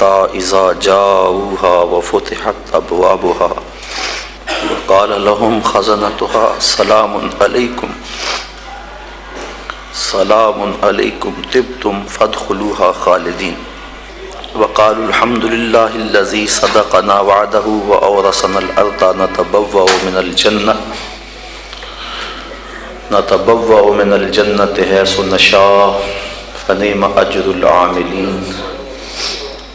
حتى إذا جاءوها وفتحت أبوابها وقال لهم خزنتها سلام عليكم طبتم فادخلوها خالدين وقالوا الحمد لله الذي صدقنا وعده وأورثنا الأرض نتبوأ من الجنة حيث نشاء فنعم أجر العاملين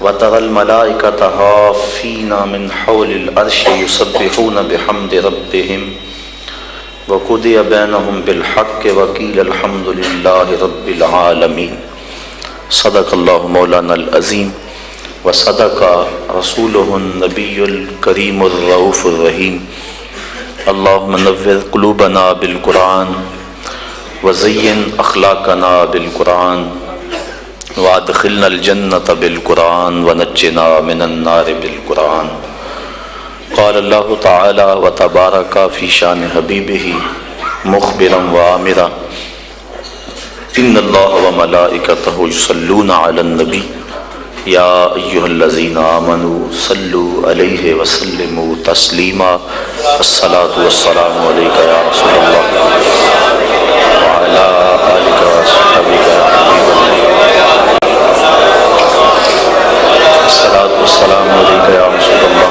وترى الملائكة حافين من حول العرش يسبحون بحمد ربهم وقضي بينهم بالحق وقيل الحمد لله رب العالمين صدق الله مولانا العظيم وصدق رسوله النبي الكريم الرؤوف الرحيم اللهم نور قلوبنا بالقرآن وزين أخلاقنا بالقرآن وادخلنا الجنة بالقرآن ونجنا من النار بالقرآن قال الله تعالى وتبارك في شان حبيبه مخبرا وآمرا إن الله وملائكته يصلون على النبي يا أيها الذين آمنوا صلوا عليه وسلموا تسليما الصلاة والسلام عليك يا رسول الله وعلى آلك وصحبك يا حبيب الله الصلاة والسلام عليك يا رسول الله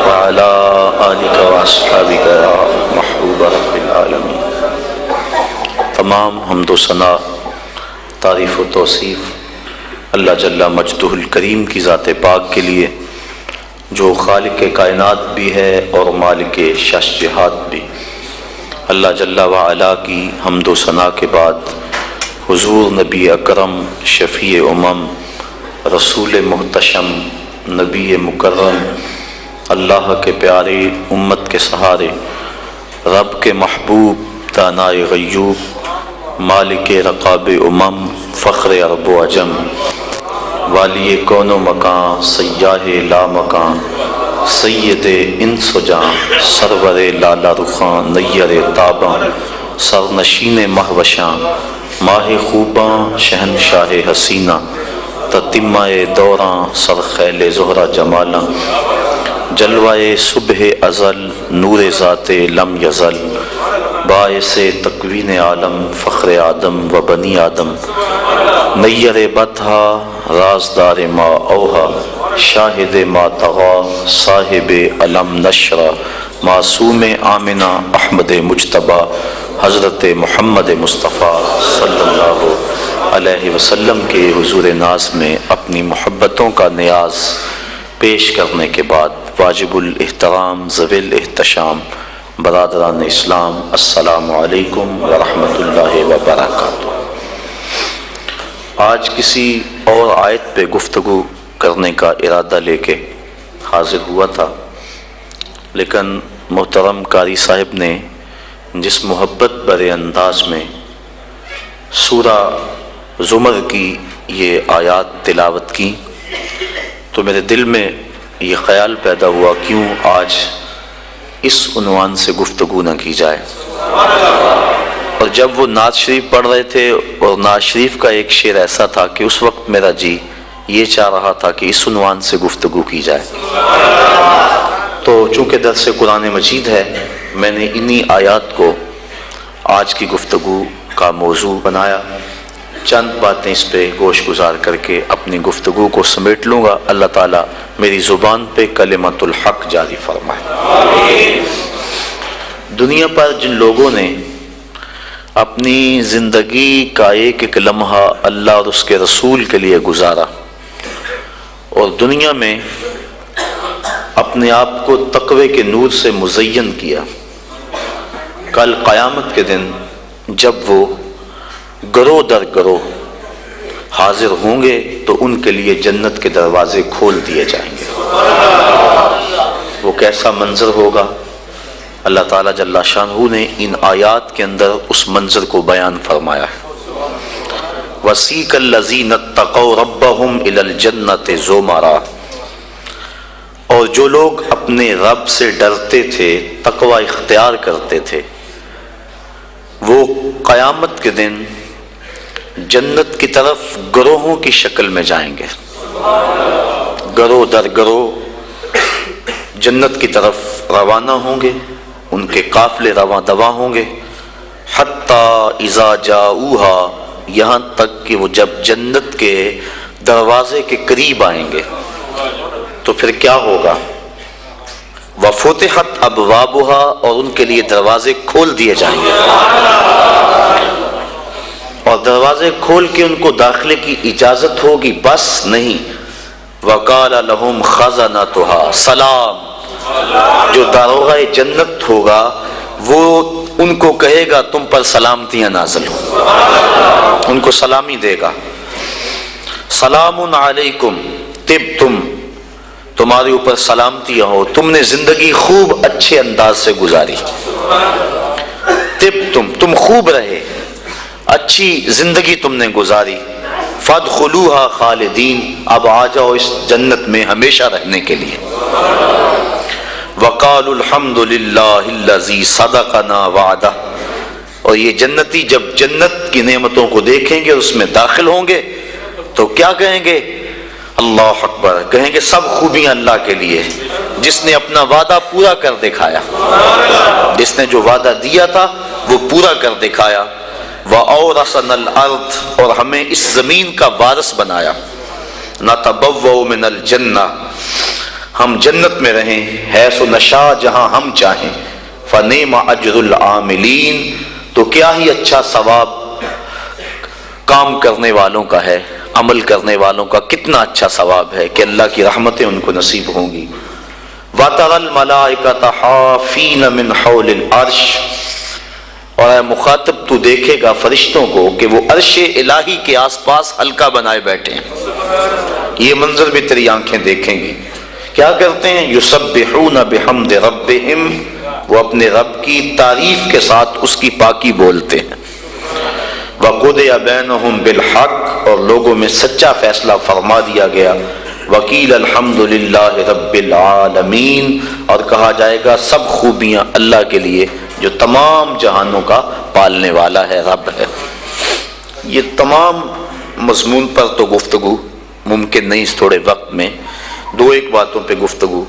وعلى آلك وصحبك يا محبوب رب العالمين. تمام حمد و ثنا تعریف و توصیف اللہ جل مجدہ الکریم کی ذات پاک کے لیے جو خالق کائنات بھی ہے اور مالک شش جہات بھی. اللہ جل وعلا کی حمد و ثنا کے بعد حضور نبی اکرم شفیع امم رسول محتشم نبی مکرم اللہ کے پیارے امت کے سہارے رب کے محبوب دانائے غیوب مالک رقاب امم فخر عرب و عجم والی کون و مکان سیاہ لا مکان سید انس و جاں سرور لالا رخاں نیر تاباں سرنشین مہوشاں ماہ خوباں شہنشاہ حسینہ تتمہ دوراں سرخیل زہرہ جمالاں جلوائے صبح ازل نور ذات لم یزل باعث تکوین عالم فخر آدم و بنی آدم نیر بطحا رازدار ما اوہا شاہد ما تغا صاحب علم نشرہ معصوم آمنہ احمد مجتبہ حضرت محمد مصطفیٰ صلی اللہ علیہ وسلم کے حضور ناز میں اپنی محبتوں کا نیاز پیش کرنے کے بعد واجب الاحترام ذوی الاحتشام برادران اسلام السلام علیکم ورحمۃ اللہ وبرکاتہ. آج کسی اور آیت پہ گفتگو کرنے کا ارادہ لے کے حاضر ہوا تھا، لیکن محترم قاری صاحب نے جس محبت بھرے انداز میں سورہ زمر کی یہ آیات تلاوت کی تو میرے دل میں یہ خیال پیدا ہوا کیوں آج اس عنوان سے گفتگو نہ کی جائے. اور جب وہ نعت شریف پڑھ رہے تھے اور نعت شریف کا ایک شعر ایسا تھا کہ اس وقت میرا جی یہ چاہ رہا تھا کہ اس عنوان سے گفتگو کی جائے. تو چونکہ درس قرآن مجید ہے میں نے انہی آیات کو آج کی گفتگو کا موضوع بنایا. چند باتیں اس پہ گوش گزار کر کے اپنی گفتگو کو سمیٹ لوں گا. اللہ تعالیٰ میری زبان پہ کلمۃ الحق جاری فرمائے. دنیا پر جن لوگوں نے اپنی زندگی کا ایک ایک لمحہ اللہ اور اس کے رسول کے لیے گزارا اور دنیا میں اپنے آپ کو تقوی کے نور سے مزین کیا، کل قیامت کے دن جب وہ گروہ در گروہ حاضر ہوں گے تو ان کے لیے جنت کے دروازے کھول دیے جائیں گے. وہ کیسا منظر ہوگا؟ اللہ تعالیٰ جل شانہ نے ان آیات کے اندر اس منظر کو بیان فرمایا ہے. وَسِيقَ الَّذِينَ اتَّقَوْا رَبَّهُمْ إِلَى الْجَنَّةِ زُمَرًا، اور جو لوگ اپنے رب سے ڈرتے تھے، تقوی اختیار کرتے تھے، وہ قیامت کے دن جنت کی طرف گروہوں کی شکل میں جائیں گے. گرو در گرو جنت کی طرف روانہ ہوں گے، ان کے قافلے رواں دواں ہوں گے، حتی اذا جاؤہا، یہاں تک کہ وہ جب جنت کے دروازے کے قریب آئیں گے تو پھر کیا ہوگا؟ وفتحت ابوابہا، اور ان کے لیے دروازے کھول دیے جائیں گے، اور دروازے کھول کے ان کو داخلے کی اجازت ہوگی، بس نہیں، وقال لہم خزنتہا سلام، جو داروغہ جنت ہوگا وہ ان کو کہے گا تم پر سلامتیاں نازل ہوں، ان کو سلامی دے گا، سلام علیکم طبتم، تمہارے اوپر سلامتیاں ہو، تم نے زندگی خوب اچھے انداز سے گزاری، طبتم، تم خوب رہے، اچھی زندگی تم نے گزاری، فادخلوہا خالدین، اب آ جاؤ اس جنت میں ہمیشہ رہنے کے لیے، وقالوا الحمد للہ الذی صدقنا وعدہ، اور یہ جنتی جب جنت کی نعمتوں کو دیکھیں گے اور اس میں داخل ہوں گے تو کیا کہیں گے؟ اللہ اکبر، کہیں گے سب خوبیاں اللہ کے لیے جس نے اپنا وعدہ پورا کر دکھایا، جس نے جو وعدہ دیا تھا وہ پورا کر دکھایا، وَأَوْرَثَنَا الْأَرْضَ، اور ہمیں اس زمین کا وارث بنایا، نَتَبَوَّأُ مِنَ الْجَنَّةِ، ہم جنت میں رہیں، حیث نشاء، جہاں ہم چاہیں، فَنِعْمَ أَجْرُ الْعَامِلِينَ، تو کیا ہی اچھا ثواب کام کرنے والوں کا ہے، عمل کرنے والوں کا کتنا اچھا ثواب ہے کہ اللہ کی رحمتیں ان کو نصیب ہوں گی۔ وَتَرَى الْمَلَائِكَةَ حَافِينَ مِنْ حَوْلِ الْعَرْشِ، اور اے مخاطب تو دیکھے گا فرشتوں کو کہ وہ عرش الہی کے آس پاس حلقہ بنائے بیٹھے ہیں، یہ منظر بھی تیری آنکھیں دیکھیں گی، کیا کرتے ہیں؟ یسبحون بحمد ربہم، وہ اپنے رب کی تعریف کے ساتھ اس کی پاکی بولتے ہیں، وقضی بینہم بالحق، اور لوگوں میں سچا فیصلہ فرما دیا گیا، وقیل الحمد للہ رب العالمین، اور کہا جائے گا سب خوبیاں اللہ کے لیے جو تمام جہانوں کا پالنے والا ہے، رب ہے۔ یہ تمام مضمون پر تو گفتگو ممکن نہیں اس تھوڑے وقت میں، دو ایک باتوں پہ گفتگو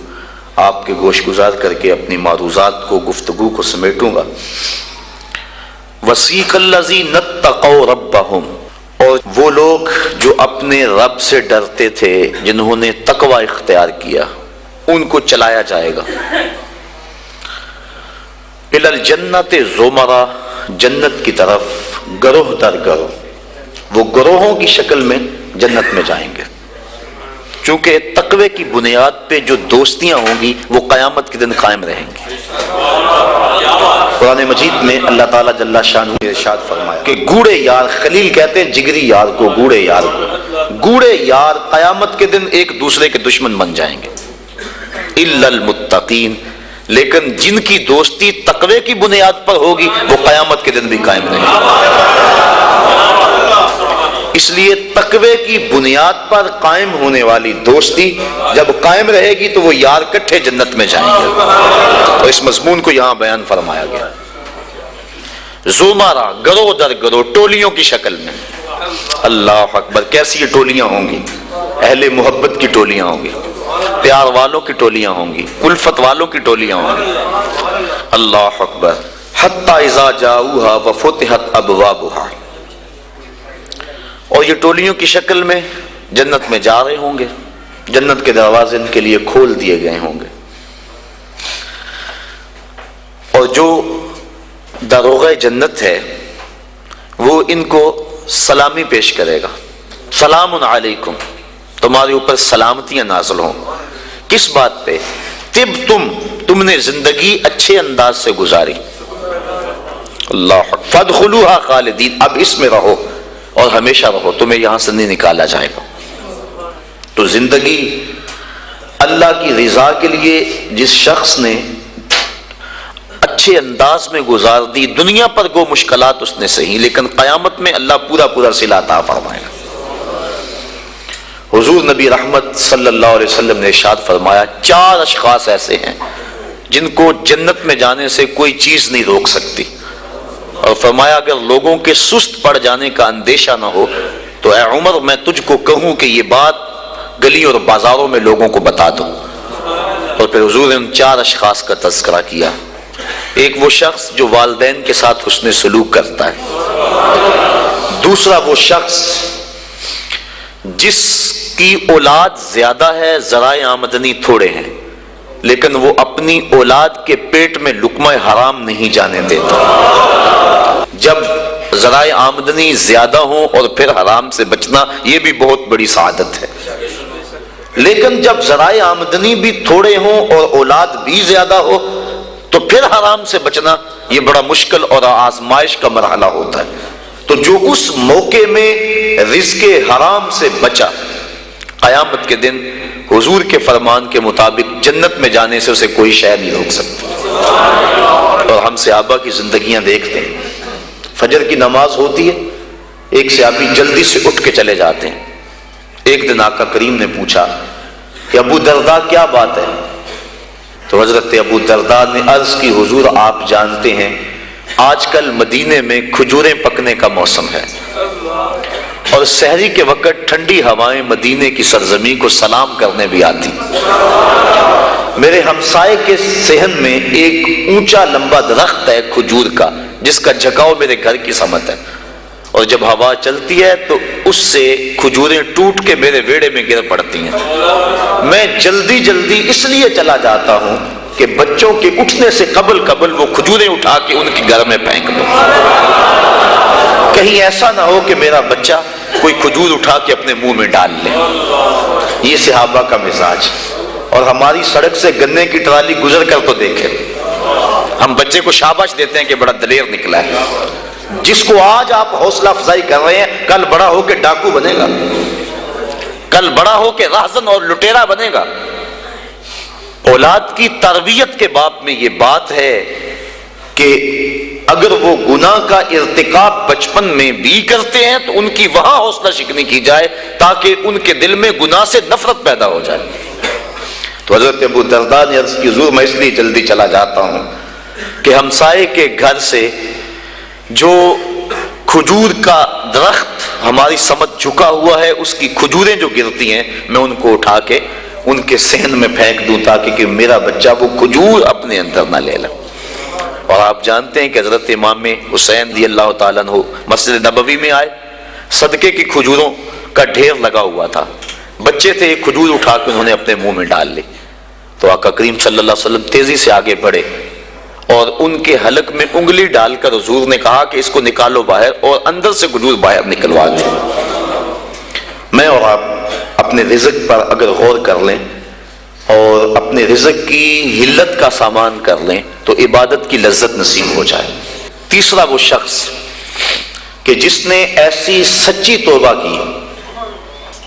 آپ کے گوش گزار کر کے اپنی معروضات کو، گفتگو کو سمیٹوں گا۔ وَسِيقَ الَّذِينَ اتَّقَوْا رَبَّهُمْ، اور وہ لوگ جو اپنے رب سے ڈرتے تھے، جنہوں نے تقوی اختیار کیا، ان کو چلایا جائے گا، اِلَى الْجَنَّةِ زُمَرًا، جنت کی طرف گروہ در گروہ، وہ گروہوں کی شکل میں جنت میں جائیں گے، چونکہ تقوی کی بنیاد پہ جو دوستیاں ہوں گی وہ قیامت کے دن قائم رہیں گی۔ قرآن مجید میں اللہ تعالیٰ جل شانہ نے ارشاد فرمایا کہ گوڑے یار، خلیل کہتے ہیں جگری یار کو، گوڑے یار کو، گوڑے یار قیامت کے دن ایک دوسرے کے دشمن بن جائیں گے، الا المتقین، لیکن جن کی دوستی تقوی کی بنیاد پر ہوگی وہ قیامت کے دن بھی قائم رہیں گے۔ اس لیے تقوی کی بنیاد پر قائم ہونے والی دوستی جب قائم رہے گی تو وہ یار کٹھے جنت میں جائیں گے، اور اس مضمون کو یہاں بیان فرمایا گیا۔ زمرہ، گروہ در گروہ، ٹولیوں کی شکل میں، اللہ اکبر، کیسی یہ ٹولیاں ہوں گی؟ اہل محبت کی ٹولیاں ہوں گی، پیار والوں کی ٹولیاں ہوں گی، الفت والوں کی ٹولیاں ہوں گی، اللہ اکبر، حتی اذا جاؤہا وفتحت ابوابہا، اور یہ ٹولیوں کی شکل میں جنت میں جا رہے ہوں گے، جنت کے دروازے ان کے لیے کھول دیے گئے ہوں گے، اور جو داروغہ جنت ہے وہ ان کو سلامی پیش کرے گا، سلام علیکم، تمہارے اوپر سلامتیاں نازل ہوں، کس بات پہ؟ تم نے زندگی اچھے انداز سے گزاری، اللہ، فادخلوہا خالدین، اب اس میں رہو اور ہمیشہ رہو، تمہیں یہاں سے نہیں نکالا جائے گا۔ تو زندگی اللہ کی رضا کے لیے جس شخص نے اچھے انداز میں گزار دی، دنیا پر گو مشکلات اس نے سہی، لیکن قیامت میں اللہ پورا پورا صلہ عطا فرمائے گا۔ حضور نبی رحمت صلی اللہ علیہ وسلم نے ارشاد فرمایا، 4 اشخاص ایسے ہیں جن کو جنت میں جانے سے کوئی چیز نہیں روک سکتی، اور فرمایا اگر لوگوں کے سست پڑ جانے کا اندیشہ نہ ہو تو اے عمر میں تجھ کو کہوں کہ یہ بات گلی اور بازاروں میں لوگوں کو بتا دو۔ اور پھر حضور نے ان 4 اشخاص کا تذکرہ کیا۔ ایک وہ شخص جو والدین کے ساتھ حسن سلوک کرتا ہے، دوسرا وہ شخص جس کی اولاد زیادہ ہے، ذرائع آمدنی تھوڑے ہیں، لیکن وہ اپنی اولاد کے پیٹ میں لقمہ حرام نہیں جانے دیتا۔ جب ذرائع آمدنی زیادہ ہوں اور پھر حرام سے بچنا، یہ بھی بہت بڑی سعادت ہے، لیکن جب ذرائع آمدنی بھی تھوڑے ہوں اور اولاد بھی زیادہ ہو تو پھر حرام سے بچنا یہ بڑا مشکل اور آزمائش کا مرحلہ ہوتا ہے۔ تو جو اس موقع میں رزق حرام سے بچا، قیامت کے دن حضور کے فرمان کے مطابق جنت میں جانے سے اسے کوئی شے نہیں روک سکتا۔ اور ہم صحابہ کی زندگیاں دیکھتے ہیں، فجر کی نماز ہوتی ہے، ایک صحابی جلدی سے اٹھ کے چلے جاتے ہیں۔ ایک دن آقا کریم نے پوچھا کہ ابو درداء کیا بات ہے؟ تو حضرت ابو درداء نے عرض کی، حضور آپ جانتے ہیں آج کل مدینے میں کھجوریں پکنے کا موسم ہے، اور سحری کے وقت ٹھنڈی ہوائیں مدینے کی سرزمین کو سلام کرنے بھی آتی۔ میرے ہمسائے کے صحن میں ایک اونچا لمبا درخت ہے کھجور کا، جس کا جھکاؤ میرے گھر کی سمت ہے، اور جب ہوا چلتی ہے تو اس سے کھجوریں ٹوٹ کے میرے ویڑے میں گر پڑتی ہیں۔ میں جلدی جلدی اس لیے چلا جاتا ہوں کہ بچوں کے اٹھنے سے قبل وہ کھجوریں اٹھا کے ان کے گھر میں پھینک دوں، کہیں ایسا نہ ہو کہ میرا بچہ کوئی کھجور اٹھا کے اپنے منہ میں ڈال لے۔ یہ صحابہ کا مزاج۔ اور ہماری سڑک سے گنے کی ٹرالی گزر کر تو دیکھیں، ہم بچے کو شاباش دیتے ہیں کہ بڑا دلیر نکلا ہے۔ جس کو آج آپ حوصلہ افزائی کر رہے ہیں، کل بڑا ہو کے ڈاکو بنے گا، کل بڑا ہو کے راہزن اور لٹیرا بنے گا۔ اولاد کی تربیت کے باب میں یہ بات ہے کہ اگر وہ گناہ کا ارتکاب بچپن میں بھی کرتے ہیں تو ان کی وہاں حوصلہ شکنی کی جائے تاکہ ان کے دل میں گناہ سے نفرت پیدا ہو جائے۔ تو حضرت ابو درداء نے عرض کی، حضور میں اس لیے جلدی چلا جاتا ہوں کہ ہمسائے کے گھر سے جو کھجور کا درخت ہماری سمت جھکا ہوا ہے، اس کی کھجوریں جو گرتی ہیں میں ان کو اٹھا کے ان کے صحن میں پھینک دوں تاکہ کہ میرا بچہ وہ کھجور اپنے اندر نہ لے لے۔ اور آپ جانتے ہیں کہ حضرت امام حسین رضی اللہ تعالیٰ عنہ مسجد نبوی میں آئے، صدقے کی کھجوروں کا ڈھیر لگا ہوا تھا، بچے تھے، ایک کھجور اٹھا کے انہوں نے اپنے منہ میں ڈال لی۔ تو آقا کریم صلی اللہ علیہ وسلم تیزی سے آگے بڑھے اور ان کے حلق میں انگلی ڈال کر حضور نے کہا کہ اس کو نکالو باہر، اور اندر سے کھجور باہر نکلوا دیں۔ میں اور آپ اپنے رزق پر اگر غور کر لیں اور اپنے رزق کی حلت کا سامان کر لیں تو عبادت کی لذت نصیب ہو جائے۔ تیسرا وہ شخص کہ جس نے ایسی سچی توبہ کی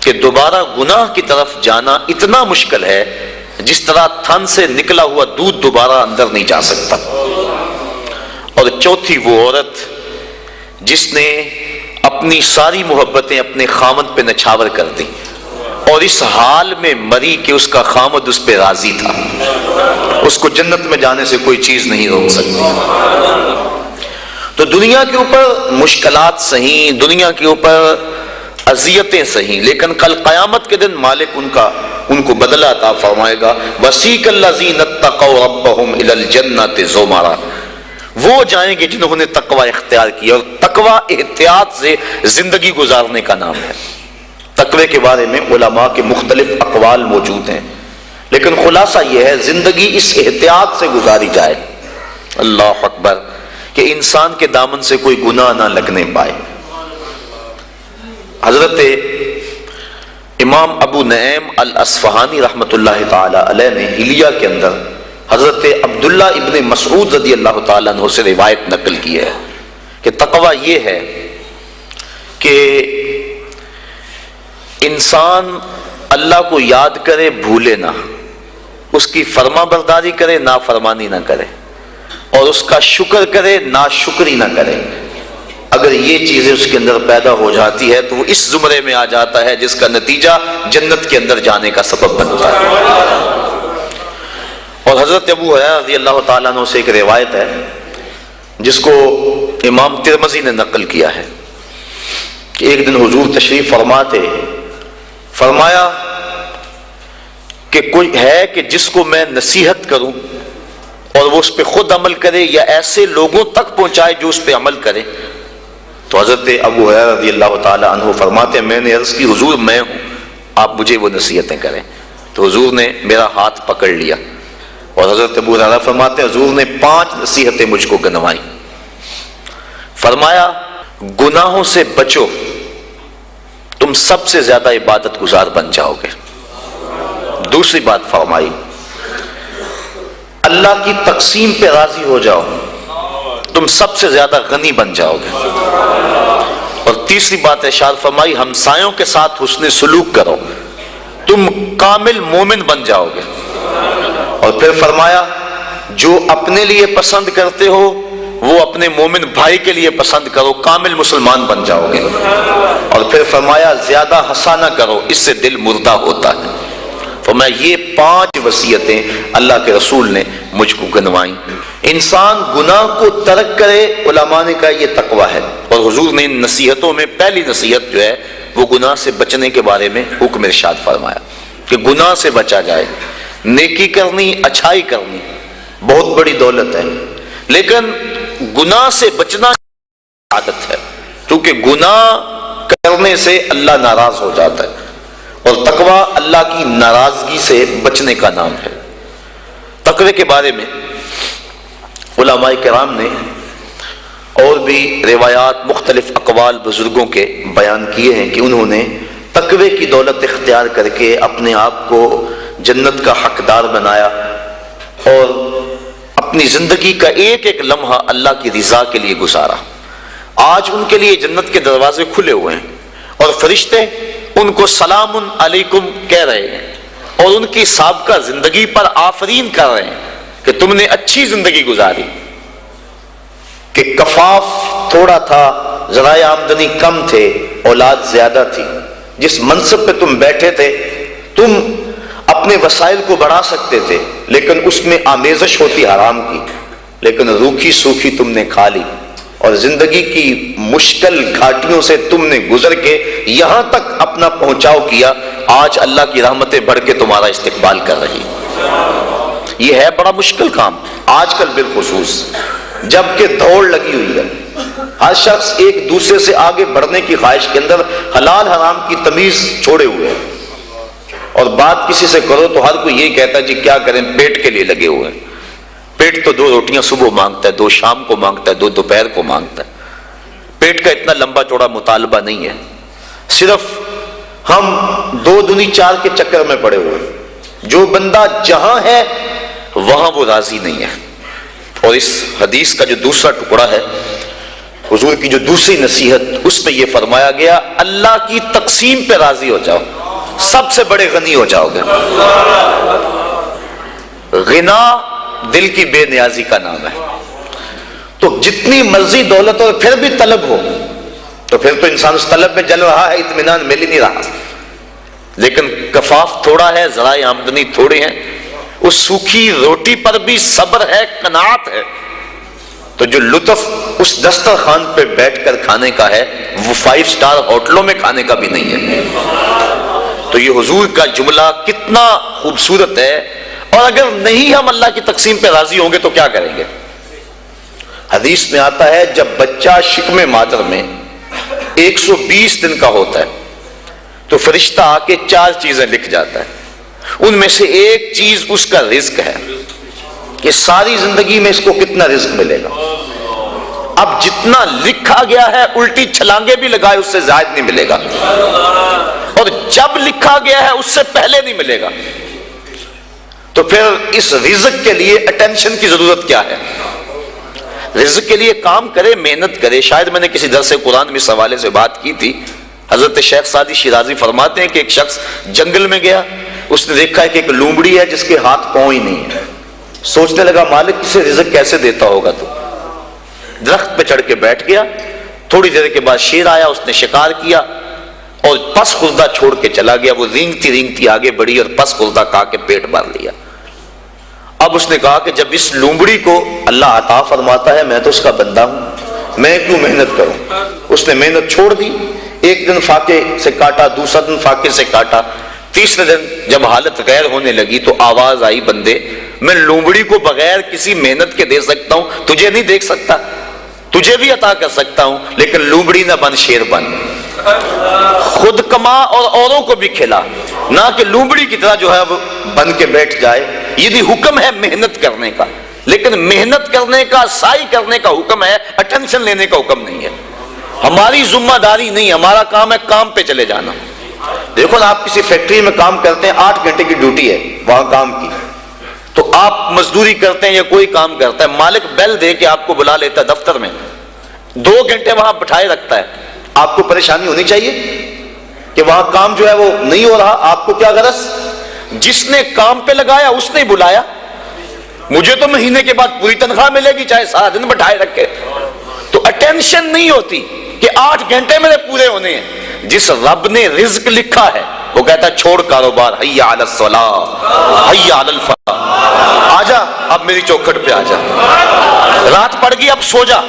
کہ دوبارہ گناہ کی طرف جانا اتنا مشکل ہے جس طرح تھن سے نکلا ہوا دودھ دوبارہ اندر نہیں جا سکتا۔ اور چوتھی وہ عورت جس نے اپنی ساری محبتیں اپنے خامد پہ نچھاور کر دی اور اس حال میں مری کہ اس کا خامد اس پہ راضی تھا، اس کو جنت میں جانے سے کوئی چیز نہیں روک سکتی۔ تو دنیا کے اوپر مشکلات سہیں، دنیا کے اوپر اذیتیں سہیں، لیکن کل قیامت کے دن مالک ان کو بدلہ عطا فرمائے گا۔ وَسِيقَ الَّذِينَ اتَّقَوْا رَبَّهُمْ إِلَى الْجَنَّةِ زُمَرًا، وہ جائیں گے جنہوں نے تقوی اختیار کیا، اور تقوی احتیاط سے زندگی گزارنے کا نام ہے۔ تقوی کے بارے میں علماء کے مختلف اقوال موجود ہیں، لیکن خلاصہ یہ ہے زندگی اس احتیاط سے گزاری جائے، اللہ اکبر، کہ انسان کے دامن سے کوئی گناہ نہ لگنے پائے۔ حضرت امام ابو نعیم الاصفہانی رحمۃ اللہ تعالی علیہ نے حلیہ کے اندر حضرت عبداللہ ابن مسعود رضی اللہ تعالیٰ عنہ سے روایت نقل کی ہے کہ تقوی یہ ہے کہ انسان اللہ کو یاد کرے، بھولے نہ، اس کی فرما برداری کرے، نافرمانی نہ کرے، اور اس کا شکر کرے، ناشکری نہ کرے۔ اگر یہ چیزیں اس کے اندر پیدا ہو جاتی ہے تو وہ اس زمرے میں آ جاتا ہے جس کا نتیجہ جنت کے اندر جانے کا سبب بنتا ہے۔ اور حضرت ابو ہریرہ رضی اللہ تعالیٰ عنہ سے ایک روایت ہے جس کو امام ترمذی نے نقل کیا ہے کہ ایک دن حضور تشریف فرماتے، فرمایا کہ کوئی ہے کہ جس کو میں نصیحت کروں اور وہ اس پہ خود عمل کرے یا ایسے لوگوں تک پہنچائے جو اس پہ عمل کرے؟ تو حضرت ابو ہریرہ رضی اللہ تعالی عنہ فرماتے ہیں میں نے عرض کی حضور میں ہوں، آپ مجھے وہ نصیحتیں کریں۔ تو حضور نے میرا ہاتھ پکڑ لیا اور حضرت ابو ہریرہ فرماتے ہیں حضور نے 5 نصیحتیں مجھ کو گنوائیں۔ فرمایا گناہوں سے بچو، تم سب سے زیادہ عبادت گزار بن جاؤ گے۔ دوسری بات فرمائی اللہ کی تقسیم پہ راضی ہو جاؤ، تم سب سے زیادہ غنی بن جاؤ گے۔ اور تیسری بات ارشاد فرمائی ہمسایوں کے ساتھ حسن سلوک کرو، تم کامل مومن بن جاؤ گے۔ اور پھر فرمایا جو اپنے لیے پسند کرتے ہو وہ اپنے مومن بھائی کے لیے پسند کرو، کامل مسلمان بن جاؤ گے۔ اور پھر فرمایا زیادہ ہنسا نہ کرو، اس سے دل مردہ ہوتا ہے۔ فرمایا یہ 5 وصیتیں اللہ کے رسول نے مجھ کو گنوائیں۔ انسان گناہ کو ترک کرے، علماء نے کہا یہ تقویٰ ہے۔ اور حضور نے ان نصیحتوں میں پہلی نصیحت جو ہے وہ گناہ سے بچنے کے بارے میں حکم ارشاد فرمایا کہ گناہ سے بچا جائے۔ نیکی کرنی، اچھائی کرنی بہت بڑی دولت ہے، لیکن گناہ سے بچنا عادت ہے، کیونکہ گناہ کرنے سے اللہ ناراض ہو جاتا ہے، اور تقویٰ اللہ کی ناراضگی سے بچنے کا نام ہے۔ تقوی کے بارے میں علماء کرام نے اور بھی روایات، مختلف اقوال بزرگوں کے بیان کیے ہیں کہ انہوں نے تقوی کی دولت اختیار کر کے اپنے آپ کو جنت کا حقدار بنایا اور اپنی زندگی کا ایک ایک لمحہ اللہ کی رضا کے لیے گزارا۔ آج ان کے لیے جنت کے دروازے کھلے ہوئے ہیں اور فرشتے ان کو سلام علیکم کہہ رہے ہیں اور ان کی سابقہ زندگی پر آفرین کر رہے ہیں کہ تم نے اچھی زندگی گزاری، کہ کفاف تھوڑا تھا، ذرائع آمدنی کم تھے، اولاد زیادہ تھی، جس منصب پہ تم بیٹھے تھے تم اپنے وسائل کو بڑھا سکتے تھے، لیکن اس میں آمیزش ہوتی حرام کی، لیکن روکھی سوکھی تم نے کھا لی، اور زندگی کی مشکل گھاٹیوں سے تم نے گزر کے یہاں تک اپنا پہنچاؤ کیا۔ آج اللہ کی رحمتیں بڑھ کے تمہارا استقبال کر رہی۔ یہ ہے بڑا مشکل کام آج کل بالخصوص، جبکہ دوڑ لگی ہوئی ہے، ہر شخص ایک دوسرے سے آگے بڑھنے کی خواہش کے اندر حلال حرام کی تمیز چھوڑے ہوئے ہیں، اور بات کسی سے کرو تو ہر کوئی یہ کہتا ہے جی کیا کریں، پیٹ کے لیے لگے ہوئے ہیں۔ پیٹ تو 2 روٹیاں صبح مانگتا ہے، 2 شام کو مانگتا ہے، 2 دوپہر کو مانگتا ہے۔ پیٹ کا اتنا لمبا چوڑا مطالبہ نہیں ہے، صرف ہم 2 دنی 4 کے چکر میں پڑے ہوئے ہیں۔ جو بندہ جہاں ہے وہاں وہ راضی نہیں ہے۔ اور اس حدیث کا جو دوسرا ٹکڑا ہے، حضور کی جو دوسری نصیحت، اس میں یہ فرمایا گیا اللہ کی تقسیم پہ راضی ہو جاؤ، سب سے بڑے غنی ہو جاؤ گے۔ غنا دل کی بے نیازی کا نام ہے، تو جتنی مرضی دولت اور پھر بھی طلب ہو تو پھر تو انسان اس طلب میں جل رہا ہے، اطمینان مل ہی نہیں رہا۔ لیکن کفاف تھوڑا ہے، ذرائع آمدنی تھوڑے ہیں، اس سوکھی روٹی پر بھی صبر ہے، قناعت ہے، تو جو لطف اس دسترخوان پہ بیٹھ کر کھانے کا ہے وہ 5 سٹار ہوٹلوں میں کھانے کا بھی نہیں ہے۔ تو یہ حضور کا جملہ کتنا خوبصورت ہے۔ اور اگر نہیں ہم اللہ کی تقسیم پہ راضی ہوں گے تو کیا کریں گے؟ حدیث میں آتا ہے جب بچہ شکم مادر میں 120 دن کا ہوتا ہے تو فرشتہ آ کے 4 چیزیں لکھ جاتا ہے، ان میں سے ایک چیز اس کا رزق ہے کہ ساری زندگی میں اس کو کتنا رزق ملے گا۔ اب جتنا لکھا گیا ہے الٹی چھلانگے بھی لگائے اس سے زائد نہیں ملے گا، اور جب لکھا گیا ہے اس سے پہلے نہیں ملے گا۔ تو پھر اس رزق کے لیے اٹینشن کی ضرورت کیا ہے؟ رزق کے لیے کام کرے، محنت کرے۔ شاید میں نے کسی درس قرآن میں اس حوالے سے بات کی تھی۔ حضرت شیخ سعدی شیرازی فرماتے ہیں کہ ایک شخص جنگل میں گیا، اس نے دیکھا کہ ایک لومڑی ہے جس کے ہاتھ پاؤں ہی نہیں ہے، سوچنے لگا مالک اسے رزق کیسے دیتا ہوگا، تو درخت پہ چڑھ کے بیٹھ گیا۔ تھوڑی دیر کے بعد شیر آیا، اس نے شکار کیا اور پس خوردہ چھوڑ کے چلا گیا۔ وہ رینگتی رینگتی آگے بڑھی اور پس خوردہ کھا کے پیٹ بھر لیا۔ اب اس نے کہا کہ جب اس لومڑی کو اللہ عطا فرماتا ہے میں تو اس کا بندہ ہوں، میں کیوں محنت کروں؟ اس نے محنت چھوڑ دی، ایک دن فاقے سے کاٹا، دوسرا دن فاقے سے کاٹا، تیسرے دن جب حالت غیر ہونے لگی تو آواز آئی بندے میں لومڑی کو بغیر کسی محنت کے دے سکتا ہوں، تجھے نہیں دیکھ سکتا، تجھے بھی عطا کر سکتا ہوں، لیکن لومڑی نہ بن شیر بن، خود کما اور اوروں کو بھی کھلا، نہ کہ لومڑی کی طرح جو ہے وہ بن کے بیٹھ جائے۔ یہ بھی حکم ہے محنت کرنے کا، لیکن محنت کرنے کا، سعی کرنے کا حکم ہے، اٹینشن لینے کا حکم نہیں ہے۔ ہماری ذمہ داری نہیں، ہمارا کام ہے کام پہ چلے جانا۔ دیکھو نا، آپ کسی فیکٹری میں کام کرتے ہیں، 8 گھنٹے کی ڈیوٹی ہے وہاں کام کی، تو آپ مزدوری کرتے ہیں یا کوئی کام کرتا ہے، مالک بیل دے کے آپ کو بلا لیتا ہے دفتر میں، 2 گھنٹے وہاں بٹھائے رکھتا ہے، آپ کو پریشانی ہونی چاہیے کہ وہاں کام جو ہے وہ نہیں ہو رہا؟ آپ کو کیا غرض؟ جس نے کام پہ لگایا اس نے بلایا، مجھے تو مہینے کے بعد پوری تنخواہ ملے گی چاہے سارا دن بٹھائے رکھے۔ تو اٹینشن نہیں ہوتی کہ 8 گھنٹے میرے پورے ہونے ہیں۔ جس رب نے رزق لکھا ہے وہ کہتا ہے چھوڑ کاروبار، حیا علی الصلاۃ حیا علی الفلاح، آجا اب میری چوکھٹ پہ آجا، رات پڑ گئی اب سو جا،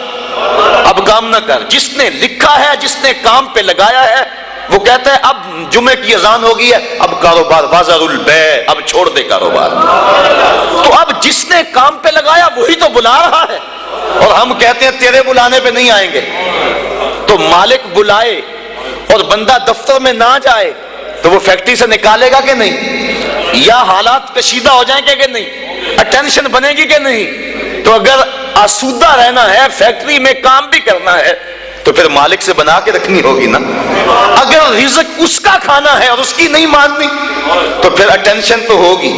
اب کام نہ کر۔ جس نے لکھا ہے، جس نے کام پہ لگایا ہے، وہ کہتا ہے اب جمعے کی اذان ہو گئی ہے، اب کاروبار بازار البیع، اب چھوڑ دے کاروبار۔ تو اب جس نے کام پہ لگایا وہی تو بلا رہا ہے، اور ہم کہتے ہیں تیرے بلانے پہ نہیں آئیں گے۔ تو مالک بلائے اور بندہ دفتر میں نہ جائے تو وہ فیکٹری سے نکالے گا کہ نہیں؟ یا حالات کشیدہ ہو جائیں گے کہ نہیں؟ اٹینشن بنے گی کہ نہیں؟ تو اگر آسودہ رہنا ہے، فیکٹری میں کام بھی کرنا ہے، تو پھر مالک سے بنا کے رکھنی ہوگی نا۔ اگر رزق اس کا کھانا ہے اور اس کی نہیں ماننی تو پھر اٹینشن تو ہوگی،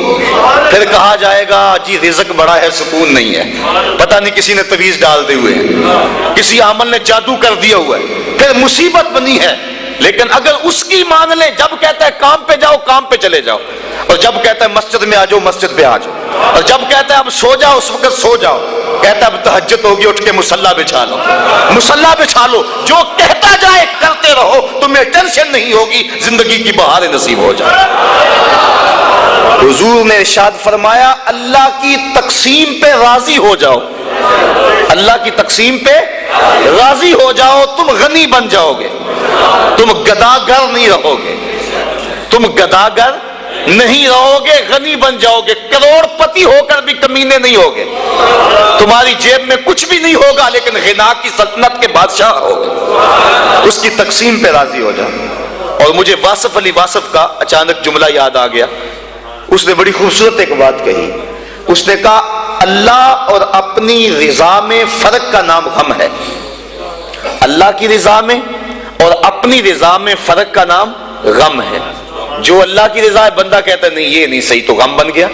پھر کہا جائے گا جی رزق بڑا ہے سکون نہیں ہے، پتہ نہیں کسی نے تویز ڈال دے ہوئے ہیں، کسی عمل نے جادو کر دیا ہوا ہے، پھر مصیبت بنی ہے۔ لیکن اگر اس کی مان لیں، جب کہتا ہے کام پہ جاؤ کام پہ چلے جاؤ، اور جب کہتا ہے مسجد میں آ جاؤ مسجد پہ آ جاؤ، اور جب کہتا ہے اب سو جاؤ اس وقت سو جاؤ، کہتا ہے اب تہجد ہوگی اٹھ کے مصلی بچھا لو، مصلی بچھا لو، جو کہتا جائے کرتے رہو، تمہیں ٹینشن نہیں ہوگی، زندگی کی بہاریں نصیب ہو جائے۔ حضور نے ارشاد فرمایا اللہ کی تقسیم پہ راضی ہو جاؤ، اللہ کی تقسیم پہ راضی ہو جاؤ، تم غنی بن جاؤ گے، تم گداگر نہیں رہو گے، تم گداگر نہیں رہو گے، غنی بن جاؤ گے، کروڑ پتی ہو کر بھی کمینے نہیں ہوگے، تمہاری جیب میں کچھ بھی نہیں ہوگا لیکن غنا کی سلطنت کے بادشاہ ہوگے۔ اس کی تقسیم پہ راضی ہو جاؤ۔ اور مجھے واصف علی واصف کا اچانک جملہ یاد آ گیا، اس نے بڑی خوبصورت ایک بات کہی، اس نے کہا اللہ اور اپنی رضا میں فرق کا نام غم ہے، اللہ کی رضا میں اور اپنی رضا میں فرق کا نام غم ہے۔ جو اللہ کی رضا ہے بندہ کہتا ہے نہیں یہ نہیں صحیح، تو غم بن گیا۔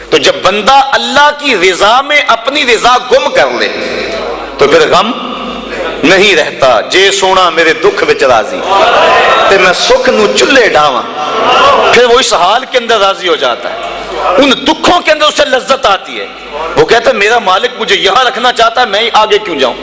تو جب بندہ اللہ کی رضا میں اپنی رضا گم کر لے تو پھر غم نہیں رہتا۔ جے سونا میرے دکھ وچ راضی تے میں سکھ نو چلے ڈاواں، پھر وہ اس حال کے اندر راضی ہو جاتا ہے، ان دکھوں کے اندر اسے لذت آتی ہے۔ وہ کہتا ہے میرا مالک مجھے یہاں رکھنا چاہتا ہے، میں آگے کیوں جاؤں؟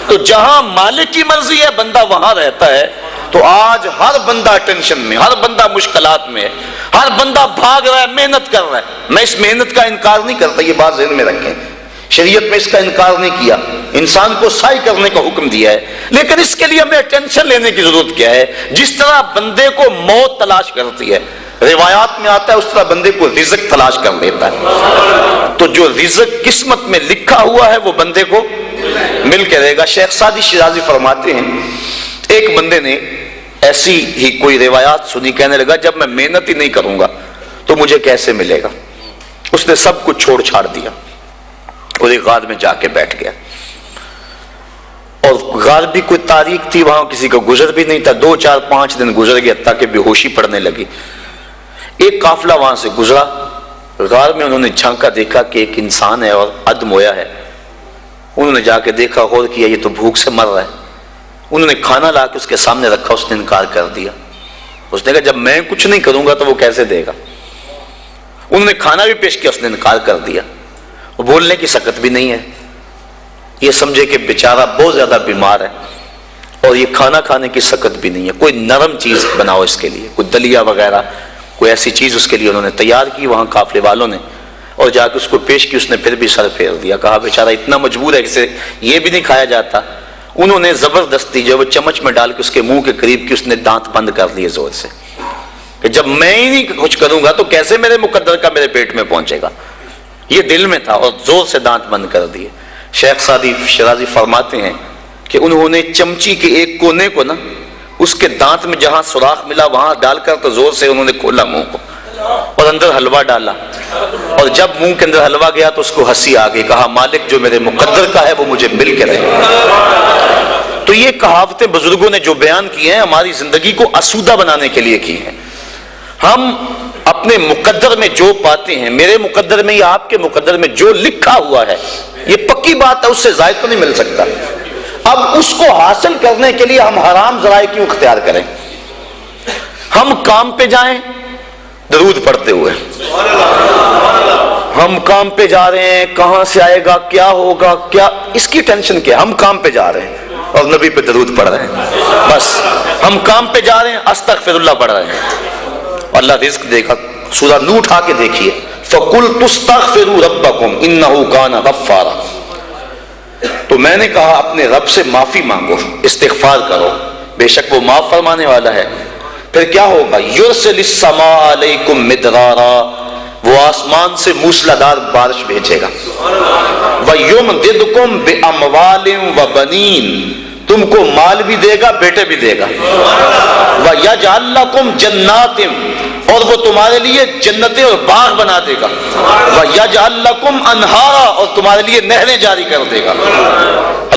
تو جہاں مالک کی مرضی ہے بندہ وہاں رہتا ہے۔ تو آج ہر بندہ ٹینشن میں، ہر بندہ مشکلات میں ہے، ہر بندہ بھاگ رہا ہے، محنت کر رہا ہے۔ میں اس محنت کا انکار نہیں کرتا، یہ بات ذہن میں رکھیں، شریعت میں اس کا انکار نہیں کیا، انسان کو سعی کرنے کا حکم دیا ہے، لیکن اس کے لیے ہمیں ٹینشن لینے کی ضرورت کیا ہے؟ جس طرح بندے کو موت تلاش کرتی ہے، روایات میں آتا ہے اس طرح بندے کو رزق تلاش کر لیتا ہے۔ تو جو رزق قسمت میں لکھا ہوا ہے وہ بندے کو مل کے رہے گا۔ شیخ سعدی شیرازی فرماتے ہیں ایک بندے نے ایسی ہی کوئی روایات سنی، کہنے لگا جب میں محنت ہی نہیں کروں گا تو مجھے کیسے ملے گا؟ اس نے سب کچھ چھوڑ چھاڑ دیا اور ایک غار میں جا کے بیٹھ گیا، اور غار بھی کوئی تاریخ تھی، وہاں کسی کا گزر بھی نہیں تھا۔ 2 4 5 دن گزر گیا تک کہ بے ہوشی پڑنے لگی۔ ایک قافلہ وہاں سے گزرا، غار میں انہوں نے جھانکا، دیکھا کہ ایک انسان ہے اور ادم ہویا ہے۔ انہوں نے جا کے دیکھا، غور کیا، یہ تو بھوک سے مر رہا ہے۔ انہوں نے کھانا لا کے اس کے سامنے رکھا، اس نے انکار کر دیا۔ اس نے کہا جب میں کچھ نہیں کروں گا تو وہ کیسے دے گا؟ انہوں نے کھانا بھی پیش کیا، اس نے انکار کر دیا۔ وہ بولنے کی سکت بھی نہیں ہے، یہ سمجھے کہ بیچارہ بہت زیادہ بیمار ہے، اور یہ کھانا کھانے کی سکت بھی نہیں ہے۔ کوئی نرم چیز بناؤ اس کے لیے، کوئی دلیا وغیرہ، کوئی ایسی چیز اس کے لیے انہوں نے تیار کی وہاں قافلے والوں نے، اور جا کے اس کو پیش کی۔ اس نے پھر بھی سر پھیر دیا، کہا بیچارہ اتنا مجبور ہے کہ یہ بھی نہیں کھایا جاتا۔ انہوں نے زبردستی جو وہ چمچ میں ڈال کے اس کے منہ کے قریب کی، اس نے دانت بند کر لیے زور سے۔ کہ جب میں ہی نہیں کچھ کروں گا تو کیسے میرے مقدر کا میرے پیٹ میں پہنچے گا. یہ دل میں تھا اور زور سے دانت بند کر دیے. شیخ سعدی شرازی فرماتے ہیں کہ انہوں نے چمچی کے ایک کونے کو نا اس کے دانت میں جہاں سوراخ ملا وہاں ڈال کر تو زور سے انہوں نے کھولا منہ کو اور اندر حلوہ ڈالا, اور جب منہ کے اندر حلوہ گیا تو اس کو ہنسی آ گئی. کہا مالک جو میرے مقدر کا ہے وہ مجھے مل کے رہے. تو یہ کہاوتیں بزرگوں نے جو بیان کی ہیں ہماری زندگی کو آسودہ بنانے کے لیے کی ہیں. ہم اپنے مقدر میں جو پاتے ہیں, میرے مقدر میں یا آپ کے مقدر میں جو لکھا ہوا ہے یہ پکی بات ہے, اس سے زائد تو نہیں مل سکتا. اب اس کو حاصل کرنے کے لیے ہم حرام ذرائع کیوں اختیار کریں؟ ہم کام پہ جائیں درود پڑھتے ہوئے, ہم کام پہ جا رہے ہیں, کہاں سے آئے گا, کیا ہوگا, کیا اس کی ٹینشن کیا؟ ہم کام پہ جا رہے ہیں اور نبی پہ درود پڑھ رہے ہیں. بس ہم کام پہ جا رہے ہیں استغفر اللہ پڑھ رہے ہیں. اللہ رزق دے گا. سورہ نور اٹھا کے دیکھیے, فَقُلْتُ اسْتَغْفِرُوا رَبَّكُمْ إِنَّهُ كَانَ غَفَّارًا. تو میں نے کہا اپنے رب سے معافی مانگو, استغفار کرو, بے شک وہ معاف فرمانے والا ہے. پھر کیا ہوگا؟ يُرْسِلِ السَّمَاءَ عَلَيْكُمْ مِدْرَارًا, وہ آسمان سے موسلادھار بارش بھیجے گا. وَيُمْدِدْكُمْ بِأَمْوَالٍ وَبَنِينَ, تم کو مال بھی دے گا بیٹے بھی دے گا. وَيَجْعَلْ لَكُمْ جَنَّاتٍ, اور وہ تمہارے لیے جنتیں اور باغ بنا دے گا. وَيَجْعَلْ لَكُمْ أَنْهَارًا, اور تمہارے لیے نہریں جاری کر دے گا.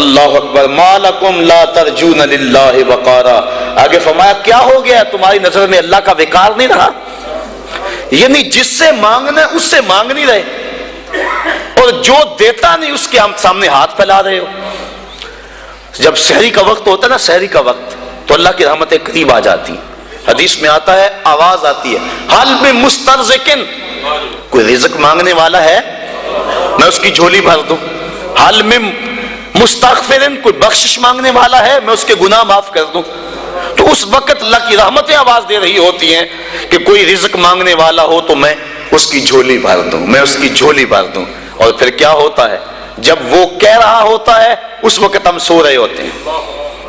اللہ اکبر. مَا لَكُمْ لَا تَرْجُونَ لِلَّهِ وَقَارًا, آگے فرمایا کیا ہو گیا تمہاری نظر میں اللہ کا وقار نہیں رہا؟ یعنی جس سے مانگنا ہے اس سے مانگ نہیں رہے, اور جو دیتا نہیں اس کے ہم سامنے ہاتھ پھیلا رہے ہو. جب سحری کا وقت ہوتا ہے نا, سحری کا وقت, تو اللہ کی رحمتیں قریب آ جاتی ہیں. حدیث میں آتا ہے, آواز آتی ہے, حل میں مسترزقن, کوئی رزق مانگنے والا ہے میں اس کی جھولی بھر دوں. حل میں مستغفرن, کوئی بخشش مانگنے والا ہے میں اس کے گناہ معاف کر دوں. تو اس وقت اللہ کی رحمتیں آواز دے رہی ہوتی ہیں کہ کوئی رزق مانگنے والا ہو تو میں اس کی جھولی بھر دوں, میں اس کی جھولی بھر دوں. اور پھر کیا ہوتا ہے؟ جب وہ کہہ رہا ہوتا ہے اس وقت ہم سو رہے ہوتے ہیں.